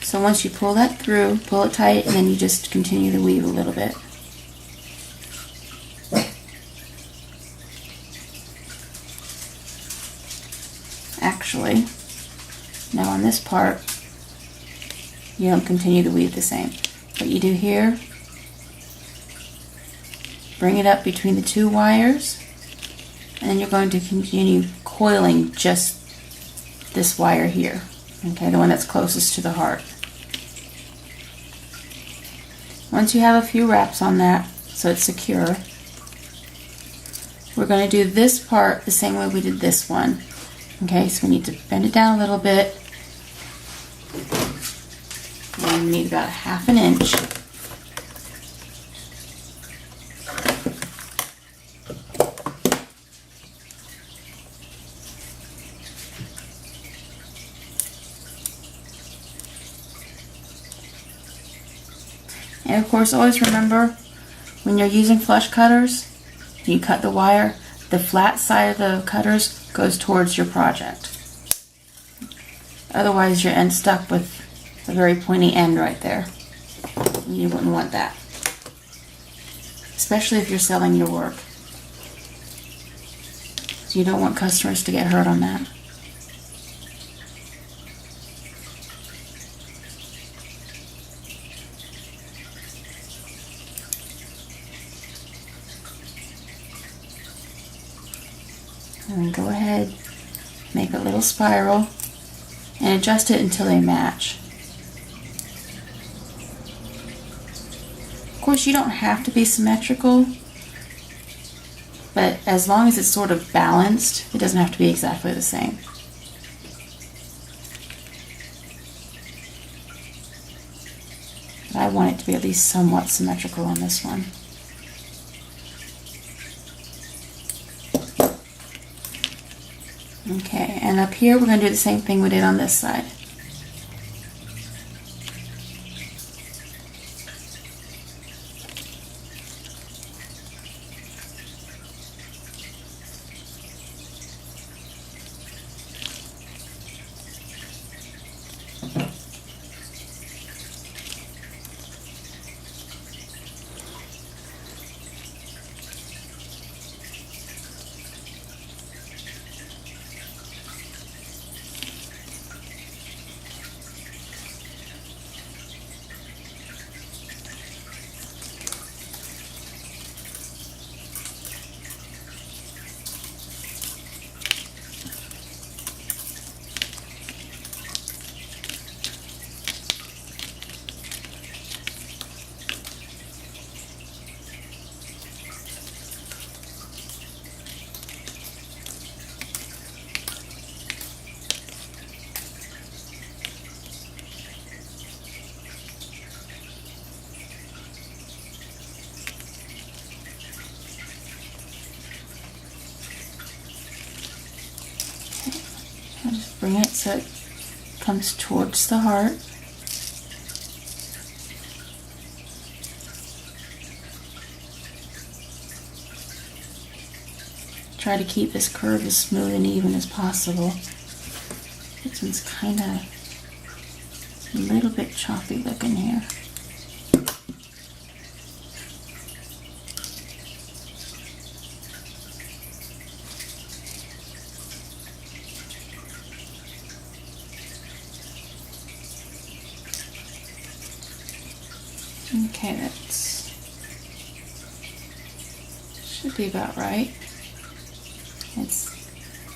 A: So once you pull that through, pull it tight, and then you just continue to weave a little bit. Actually, now on this part, you don't continue to weave the same. What you do here, bring it up between the 2 wires, and then you're going to continue coiling just this wire here, okay, the one that's closest to the heart. Once you have a few wraps on that, so it's secure, we're going to do this part the same way we did this one. Okay, so we need to bend it down a little bit, and we need about 1/2 inch. And of course, always remember, when you're using flush cutters, you cut the wire, the flat side of the cutters goes towards your project. Otherwise, you're stuck with a very pointy end right there. You wouldn't want that, especially if you're selling your work. So you don't want customers to get hurt on that. And then go ahead, make a little spiral, and adjust it until they match. Of course, you don't have to be symmetrical, but as long as it's sort of balanced, it doesn't have to be exactly the same. But I want it to be at least somewhat symmetrical on this one. Okay, and up here we're going to do the same thing we did on this side. bring it so it comes towards the heart. Try to keep this curve as smooth and even as possible. This one's kind of a little bit choppy looking here. Okay, that's should be about right. It's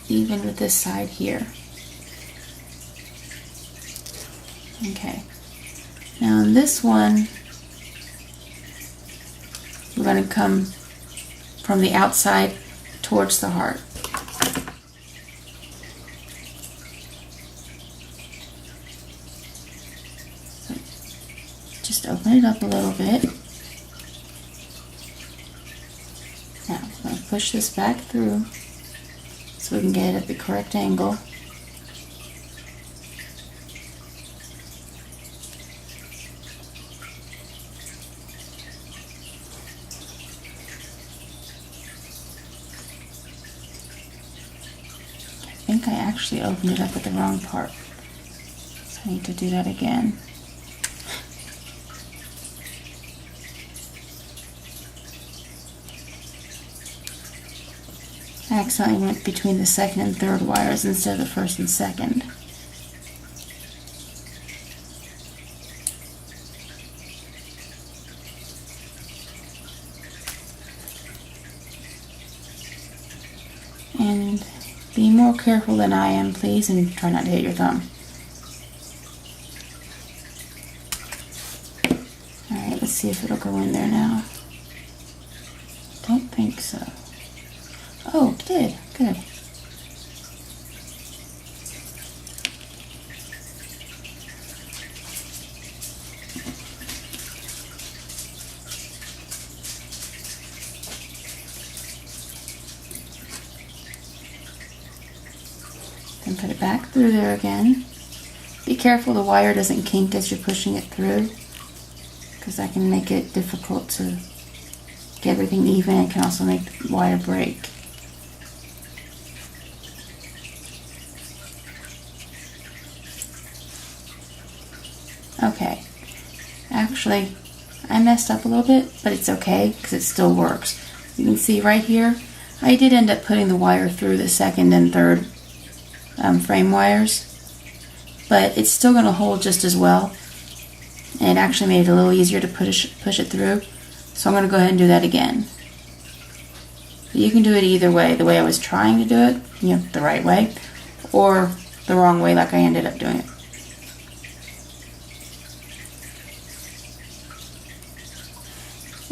A: even with this side here. Okay. Now on this one, we're going to come from the outside towards the heart. So just open it up a little bit. Now I'm going to push this back through so we can get it at the correct angle. I think I actually opened it up at the wrong part, so I need to do that again. I accidentally went between the second and third wires instead of the first and second. And be more careful than I am, please, and try not to hit your thumb. Alright, let's see if it'll go in there now. Don't think so. Oh, it did. Good. Then put it back through there again. Be careful the wire doesn't kink as you're pushing it through, because that can make it difficult to get everything even. It can also make the wire break. Okay, actually I messed up a little bit, but it's okay because it still works. You can see right here, I did end up putting the wire through the second and third frame wires, but it's still going to hold just as well, and it actually made it a little easier to push it through, so I'm going to go ahead and do that again. But you can do it either way, the way I was trying to do it, you know, the right way, or the wrong way like I ended up doing it.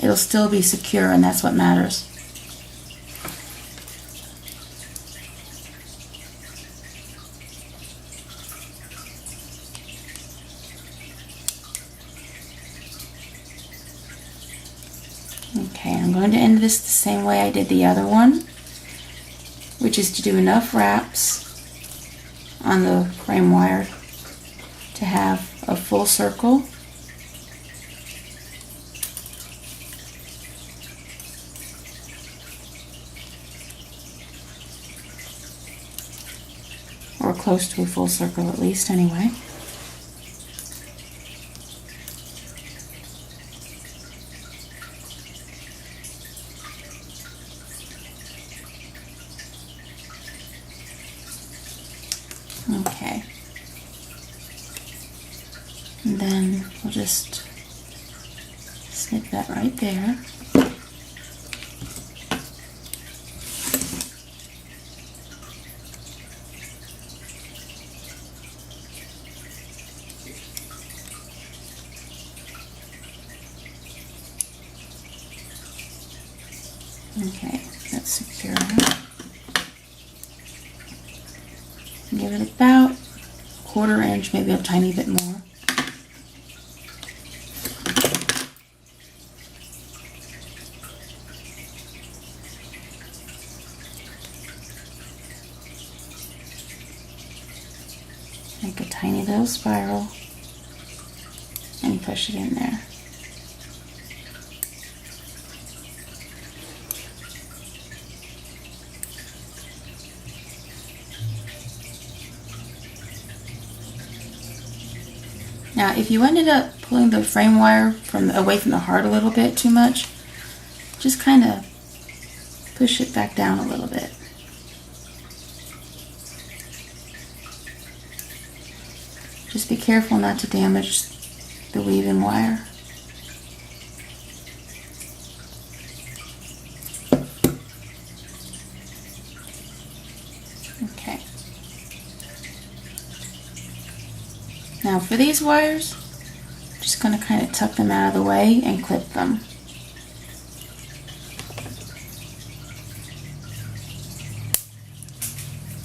A: It'll still be secure, and that's what matters. Okay, I'm going to end this the same way I did the other one, which is to do enough wraps on the frame wire to have a full circle. Or close to a full circle at least, anyway. Okay. And then we'll just snip that right there. Okay, that's secure. Give it about a 1/4 inch, maybe a tiny bit more. Make a tiny little spiral and push it in there. Now, if you ended up pulling the frame wire away from the heart a little bit too much, just kind of push it back down a little bit. Just be careful not to damage the weaving wire. Okay. Now for these wires, I'm just going to kind of tuck them out of the way and clip them.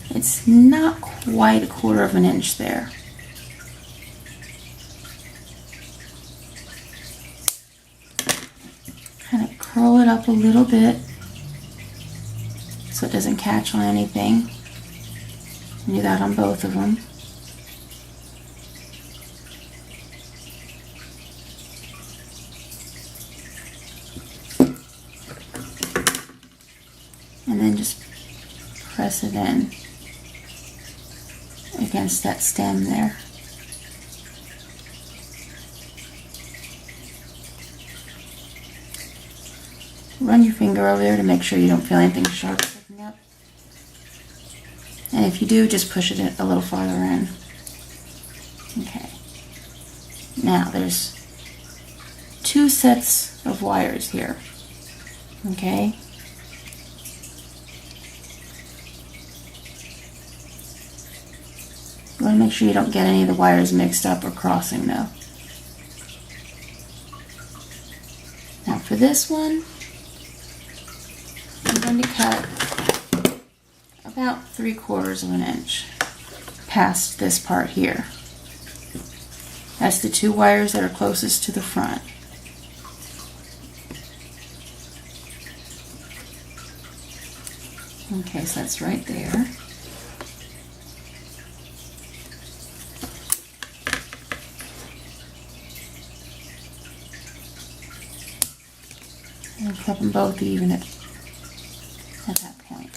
A: It's not quite 1/4 of an inch there. Kind of curl it up a little bit so it doesn't catch on anything. Do that on both of them. And then just press it in against that stem there. Run your finger over there to make sure you don't feel anything sharp sticking up. And if you do, just push it a little farther in. Okay. Now there's 2 sets of wires here. Okay. You want to make sure you don't get any of the wires mixed up or crossing though. Now for this one, I'm going to cut about 3/4 of an inch past this part here. That's the 2 wires that are closest to the front. Okay, so that's right there. And clip them both even at that point.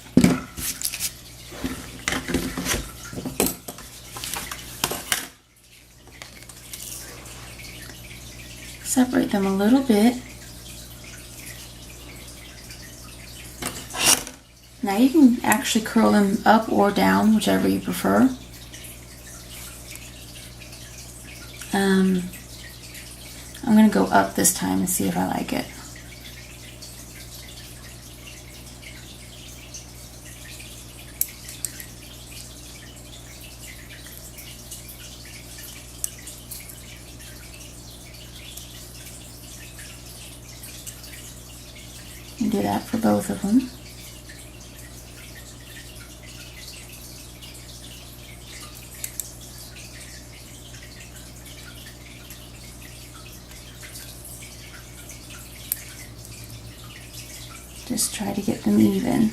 A: Separate them a little bit. Now you can actually curl them up or down, whichever you prefer. I'm going to go up this time and see if I like it. And do that for both of them. Just try to get them even.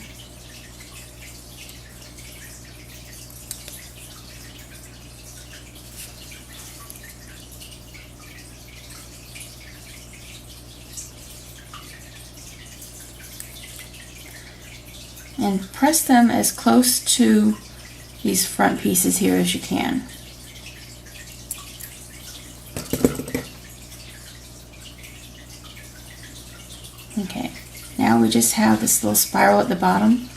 A: And press them as close to these front pieces here as you can. Okay, now we just have this little spiral at the bottom.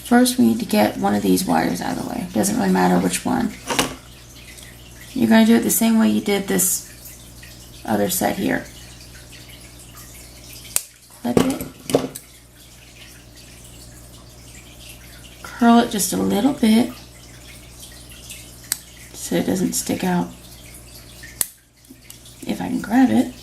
A: First we need to get one of these wires out of the way. It doesn't really matter which one. You're going to do it the same way you did this other set here. Clip it. Curl it just a little bit so it doesn't stick out. If I can grab it.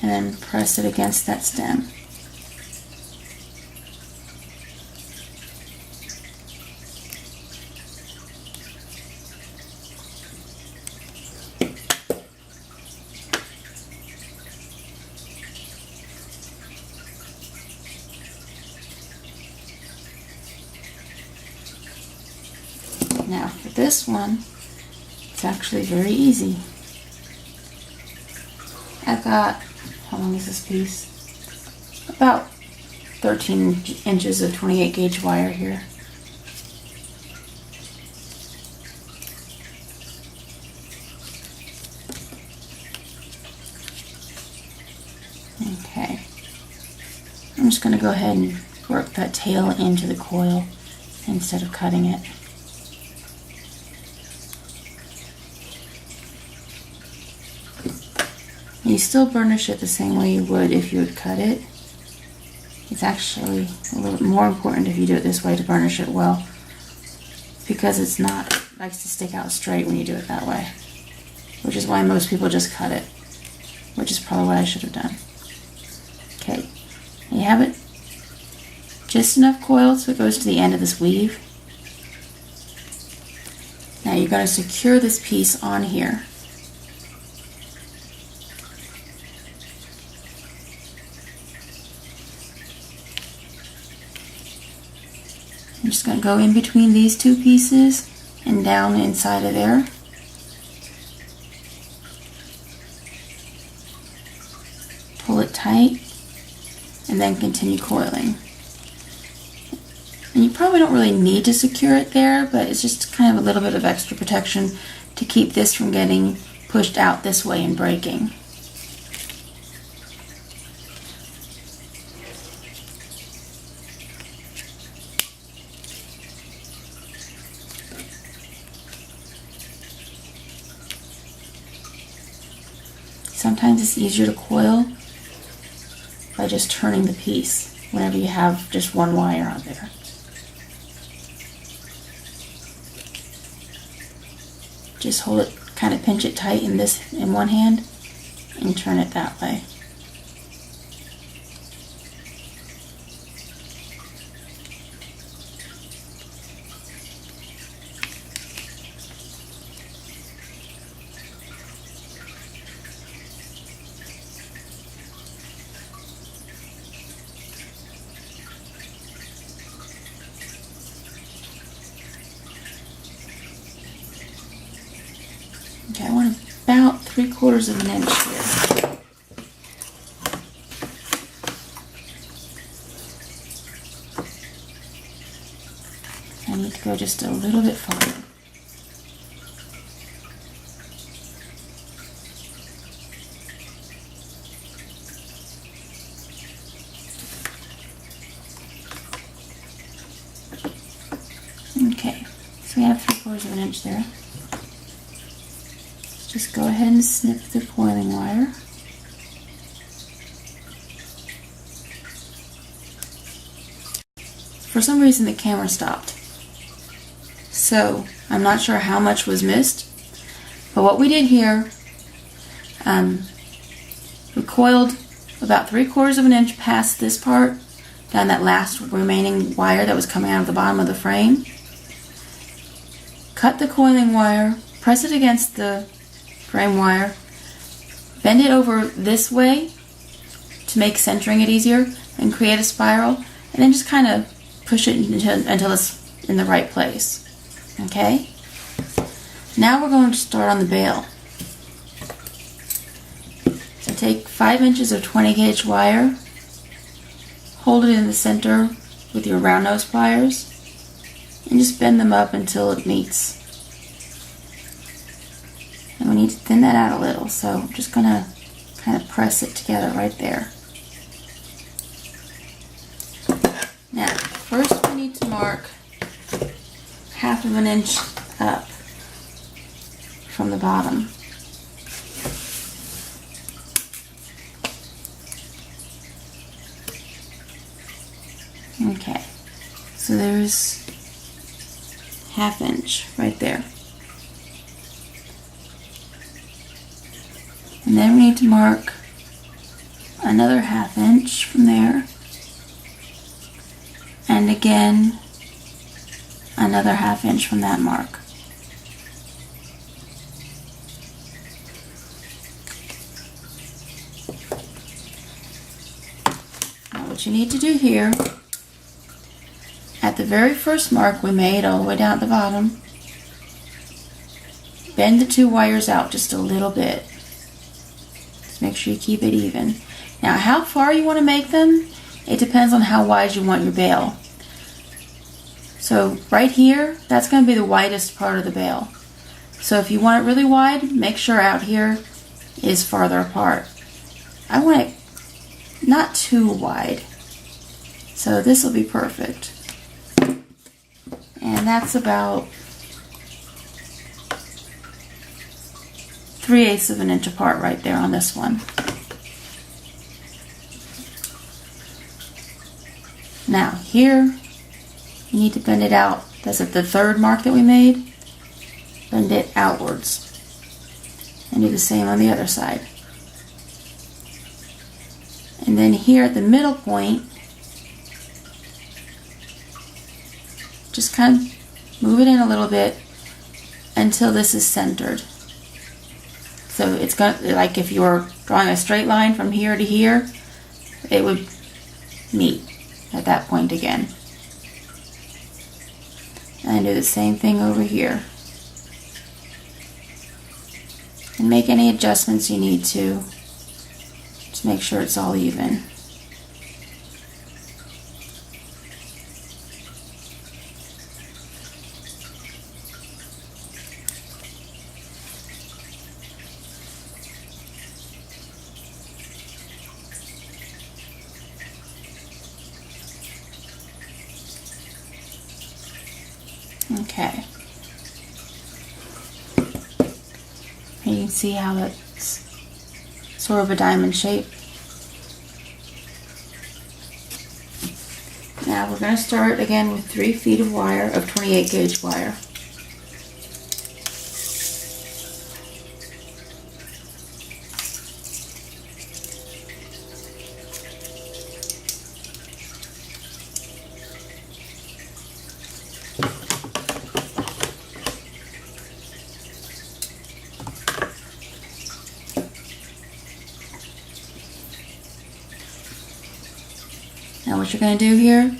A: And then press it against that stem. this one, it's actually very easy. I've got, how long is this piece? About 13 inches of 28 gauge wire here. Okay, I'm just going to go ahead and work that tail into the coil instead of cutting it. You still burnish it the same way you would if you would cut it. It's actually a little more important if you do it this way to burnish it well, because it likes to stick out straight when you do it that way, which is why most people just cut it, which is probably what I should have done. Okay, there you have it. Just enough coil so it goes to the end of this weave. Now you're going to secure this piece on here. I'm just going to go in between these two pieces and down inside of there. Pull it tight and then continue coiling. And you probably don't really need to secure it there, but it's just kind of a little bit of extra protection to keep this from getting pushed out this way and breaking. Sometimes it's easier to coil by just turning the piece whenever you have just one wire on there. Just hold it, kind of pinch it tight in one hand and turn it that way. Okay, I want about 3/4 of an inch here. I need to go just a little bit farther. Okay, so we have 3/4 of an inch there. Just go ahead and snip the coiling wire. For some reason the camera stopped, so I'm not sure how much was missed, but what we did here, we coiled about 3/4 of an inch past this part, down that last remaining wire that was coming out of the bottom of the frame. Cut the coiling wire, press it against the frame wire, bend it over this way to make centering it easier, and create a spiral, and then just kind of push it until it's in the right place. Okay? Now we're going to start on the bail. So take 5 inches of 20 gauge wire, hold it in the center with your round nose pliers, and just bend them up until it meets. And we need to thin that out a little, so I'm just going to kind of press it together right there. Now, first we need to mark 1/2 of an inch up from the bottom. Okay, so there's 1/2 inch right there. And then we need to mark another 1/2 inch from there. And again, another 1/2 inch from that mark. Now what you need to do here, at the very first mark we made all the way down at the bottom, bend the two wires out just a little bit. Just make sure you keep it even. Now, how far you want to make them, it depends on how wide you want your bail. So right here, that's going to be the widest part of the bail. So if you want it really wide, make sure out here is farther apart. I want it not too wide. So this will be perfect. And that's about 3/8 of an inch apart right there on this one. Now here, you need to bend it out. That's at the third mark that we made. Bend it outwards. And do the same on the other side. And then here at the middle point, just kind of move it in a little bit until this is centered. So it's going to, like if you were drawing a straight line from here to here, it would meet at that point again. And do the same thing over here. And make any adjustments you need to make sure it's all even. Okay. And you can see how it's sort of a diamond shape. Now we're going to start again with 3 feet of wire, of 28 gauge wire. Now what you're going to do here,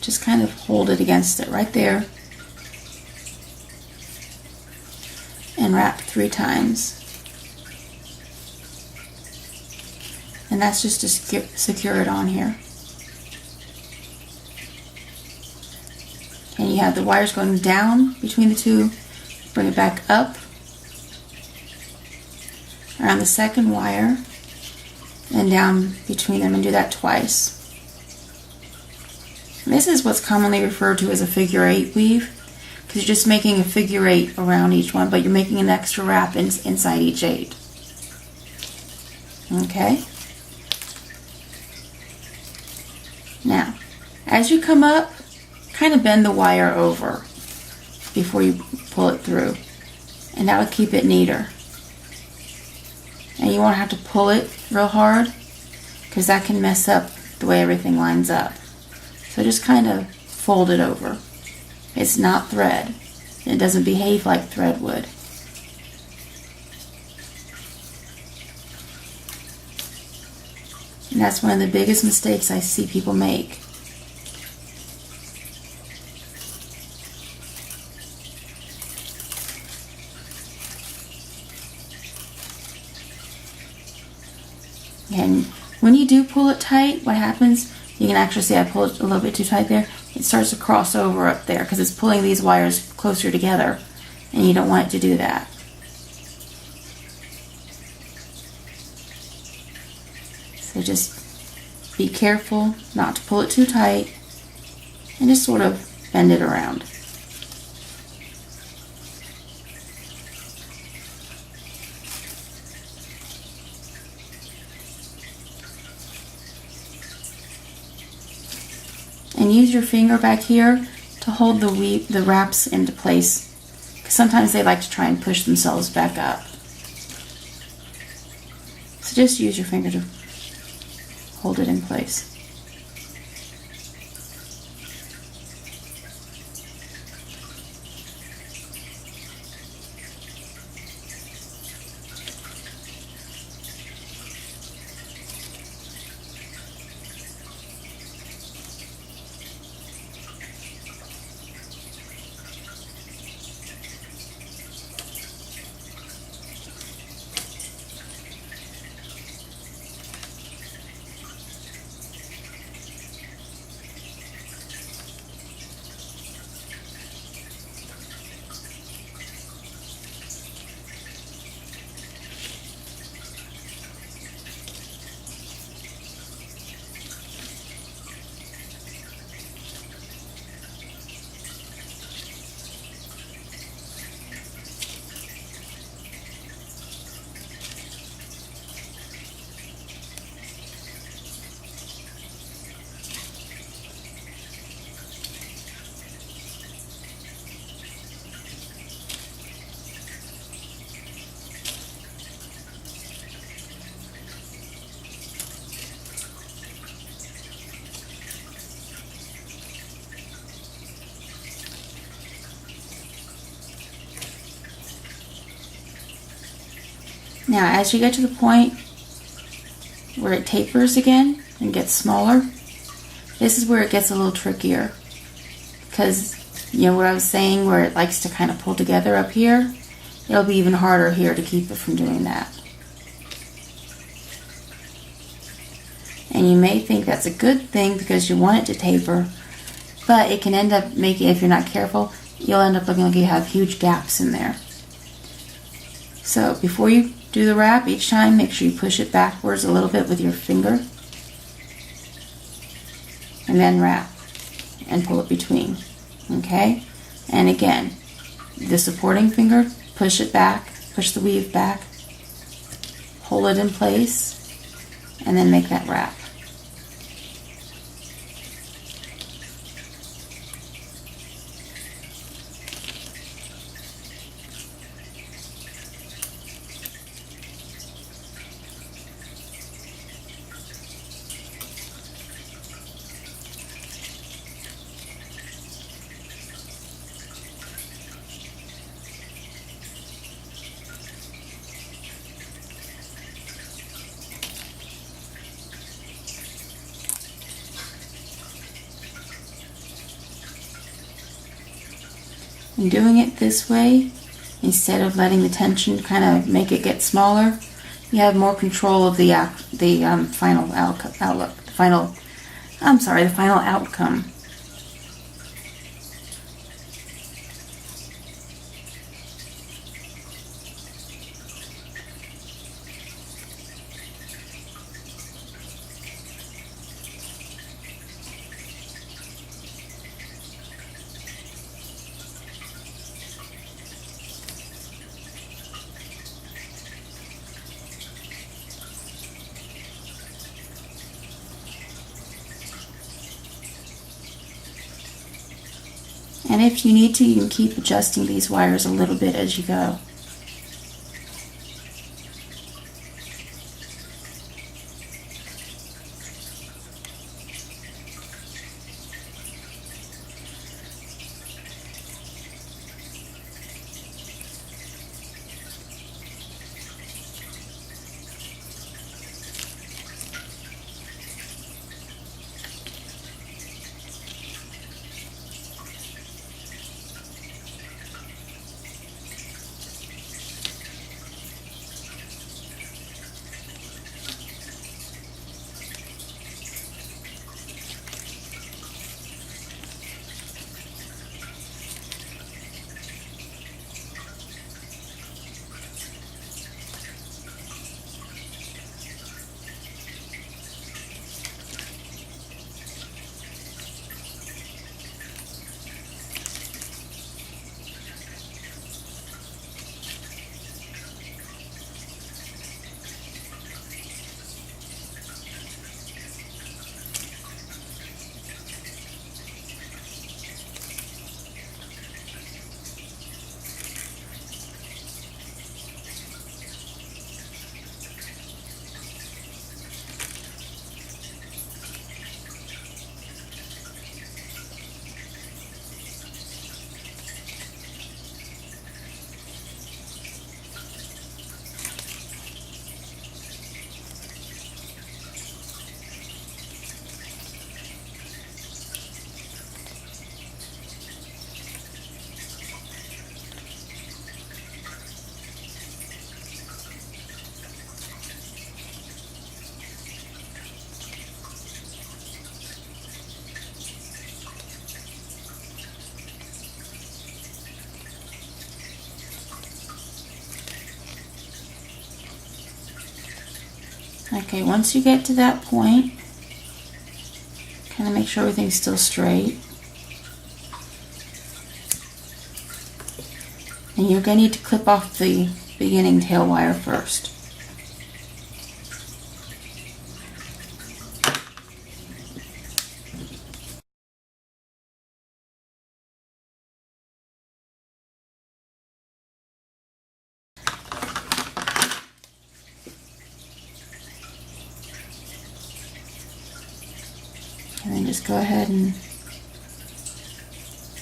A: just kind of hold it against it right there and wrap 3 times. And that's just to secure it on here. And you have the wires going down between the two, bring it back up around the second wire and down between them, and do that twice. This is what's commonly referred to as a figure 8 weave, because you're just making a figure 8 around each one, but you're making an extra wrap inside each 8. Okay? Now, as you come up, kind of bend the wire over before you pull it through, and that will keep it neater. And you won't have to pull it real hard, because that can mess up the way everything lines up. So just kind of fold it over. It's not thread. It doesn't behave like thread would. And that's one of the biggest mistakes I see people make. And when you do pull it tight, what happens, you can actually see I pulled it a little bit too tight there. It starts to cross over up there because it's pulling these wires closer together, and you don't want it to do that. So just be careful not to pull it too tight, and just sort of bend it around. And use your finger back here to hold the wraps into place, because sometimes they like to try and push themselves back up. So just use your finger to hold it in place. Now as you get to the point where it tapers again and gets smaller, this is where it gets a little trickier, because you know what I was saying, where it likes to kind of pull together up here. It'll be even harder here to keep it from doing that. And you may think that's a good thing because you want it to taper, but it can end up making, if you're not careful, you'll end up looking like you have huge gaps in there. So before you do the wrap, each time make sure you push it backwards a little bit with your finger, and then wrap and pull it between. Okay? And again, the supporting finger, push it back, push the weave back, hold it in place, and then make that wrap. And doing it this way, instead of letting the tension kind of make it get smaller, you have more control of the final outcome. And if you need to, you can keep adjusting these wires a little bit as you go. Okay, once you get to that point, kind of make sure everything's still straight. And you're going to need to clip off the beginning tail wire first. And then just go ahead and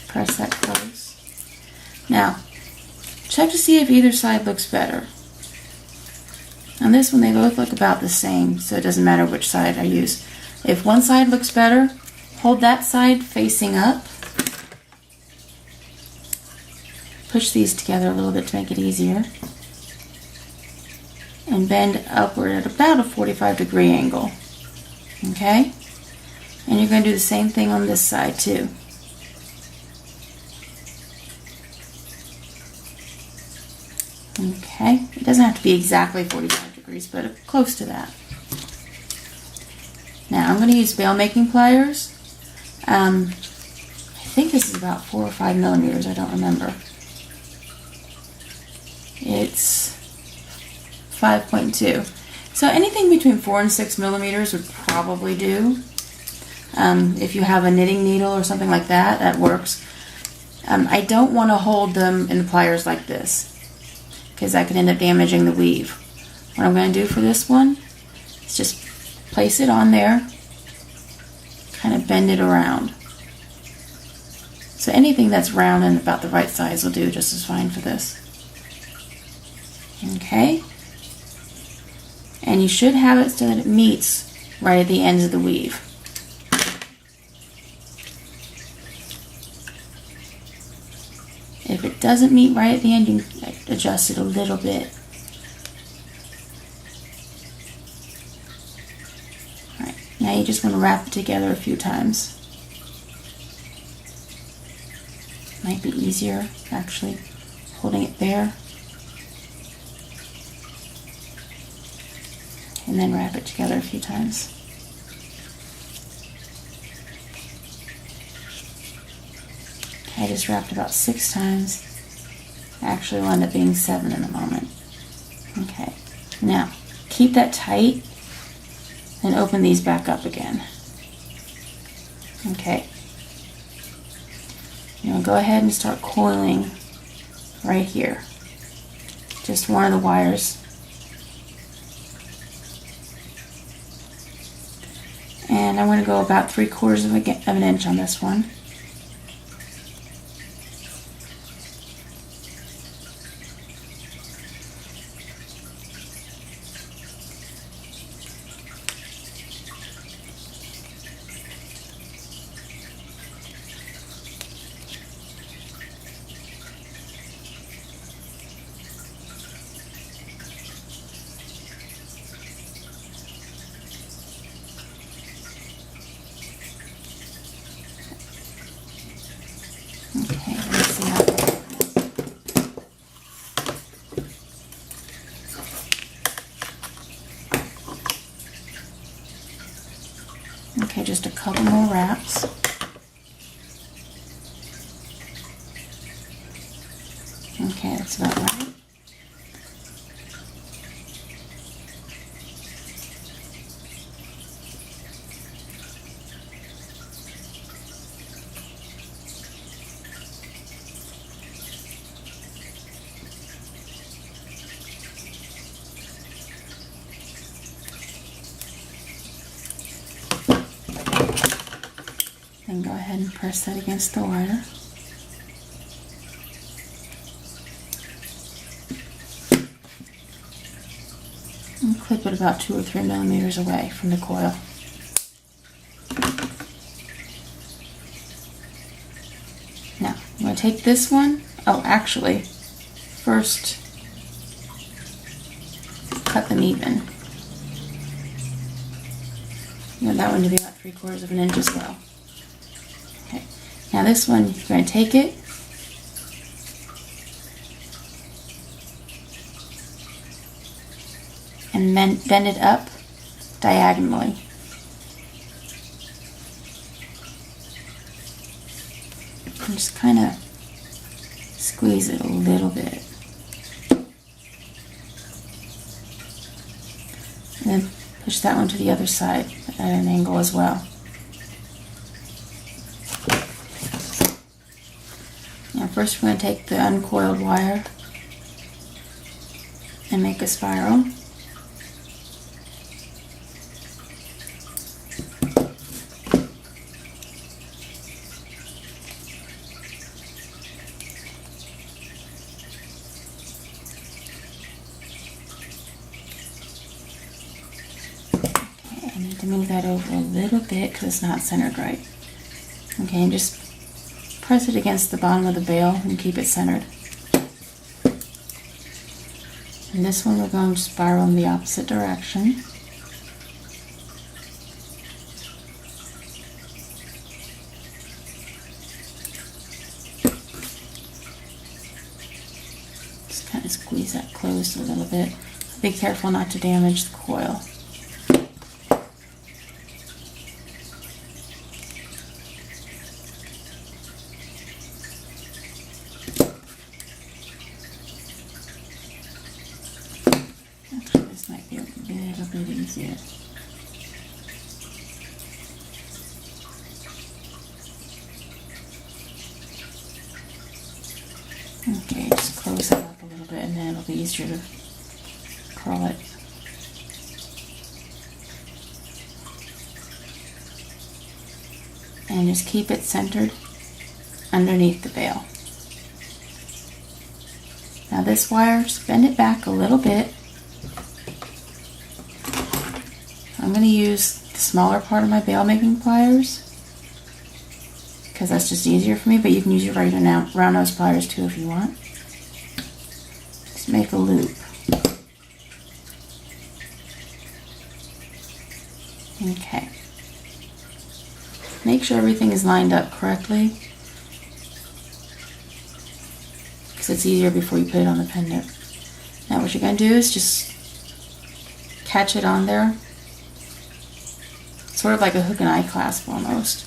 A: press that close. Now, check to see if either side looks better. On this one, they both look about the same, so it doesn't matter which side I use. If one side looks better, hold that side facing up. Push these together a little bit to make it easier. And bend upward at about a 45-degree angle. Okay? And you're going to do the same thing on this side too. Okay, it doesn't have to be exactly 45 degrees, but close to that. Now I'm going to use bail making pliers. I think this is about 4 or 5 millimeters, I don't remember. It's 5.2. So anything between 4 and 6 millimeters would probably do. If you have a knitting needle or something like that, that works. I don't want to hold them in the pliers like this, because that could end up damaging the weave. What I'm going to do for this one is just place it on there, kind of bend it around. So anything that's round and about the right size will do just as fine for this. Okay? And you should have it so that it meets right at the ends of the weave. If it doesn't meet right at the end, you can adjust it a little bit. Alright, now you just want to wrap it together a few times. Might be easier, actually, holding it there. And then wrap it together a few times. I just wrapped about 6 times. Actually, will end up being 7 in a moment. Okay, now keep that tight and open these back up again. Okay, now go ahead and start coiling right here. Just one of the wires. And I'm going to go about 3/4 of an inch on this one. Okay, let's see how that goes. Okay, just a couple more wraps. Okay, that's about right. Then go ahead and press that against the wire. And clip it about 2 or 3 millimeters away from the coil. Now, I'm going to take this one. Oh, actually, first cut them even. You want that one to be about 3/4 of an inch as well. Okay. Now this one, you're going to take it and bend it up diagonally. And just kind of squeeze it a little bit. And then push that one to the other side at an angle as well. Now first we're going to take the uncoiled wire and make a spiral. I need to move that over a little bit because it's not centered right. Okay, and just press it against the bottom of the bail and keep it centered. And this one we're going to spiral in the opposite direction. Just kind of squeeze that closed a little bit. Be careful not to damage the coil. This might be a little bit easier. Okay, just close it up a little bit and then it'll be easier to curl it. And just keep it centered underneath the bail. Now this wire, just bend it back a little bit. I'm going to use the smaller part of my bail making pliers because that's just easier for me, but you can use your round nose pliers too if you want. Just make a loop. Okay. Make sure everything is lined up correctly because it's easier before you put it on the pendant. Now what you're going to do is just catch it on there. Sort of like a hook and eye clasp almost.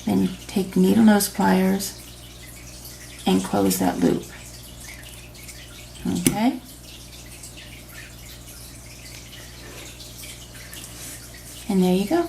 A: Then take needle nose pliers and close that loop. Okay? And there you go.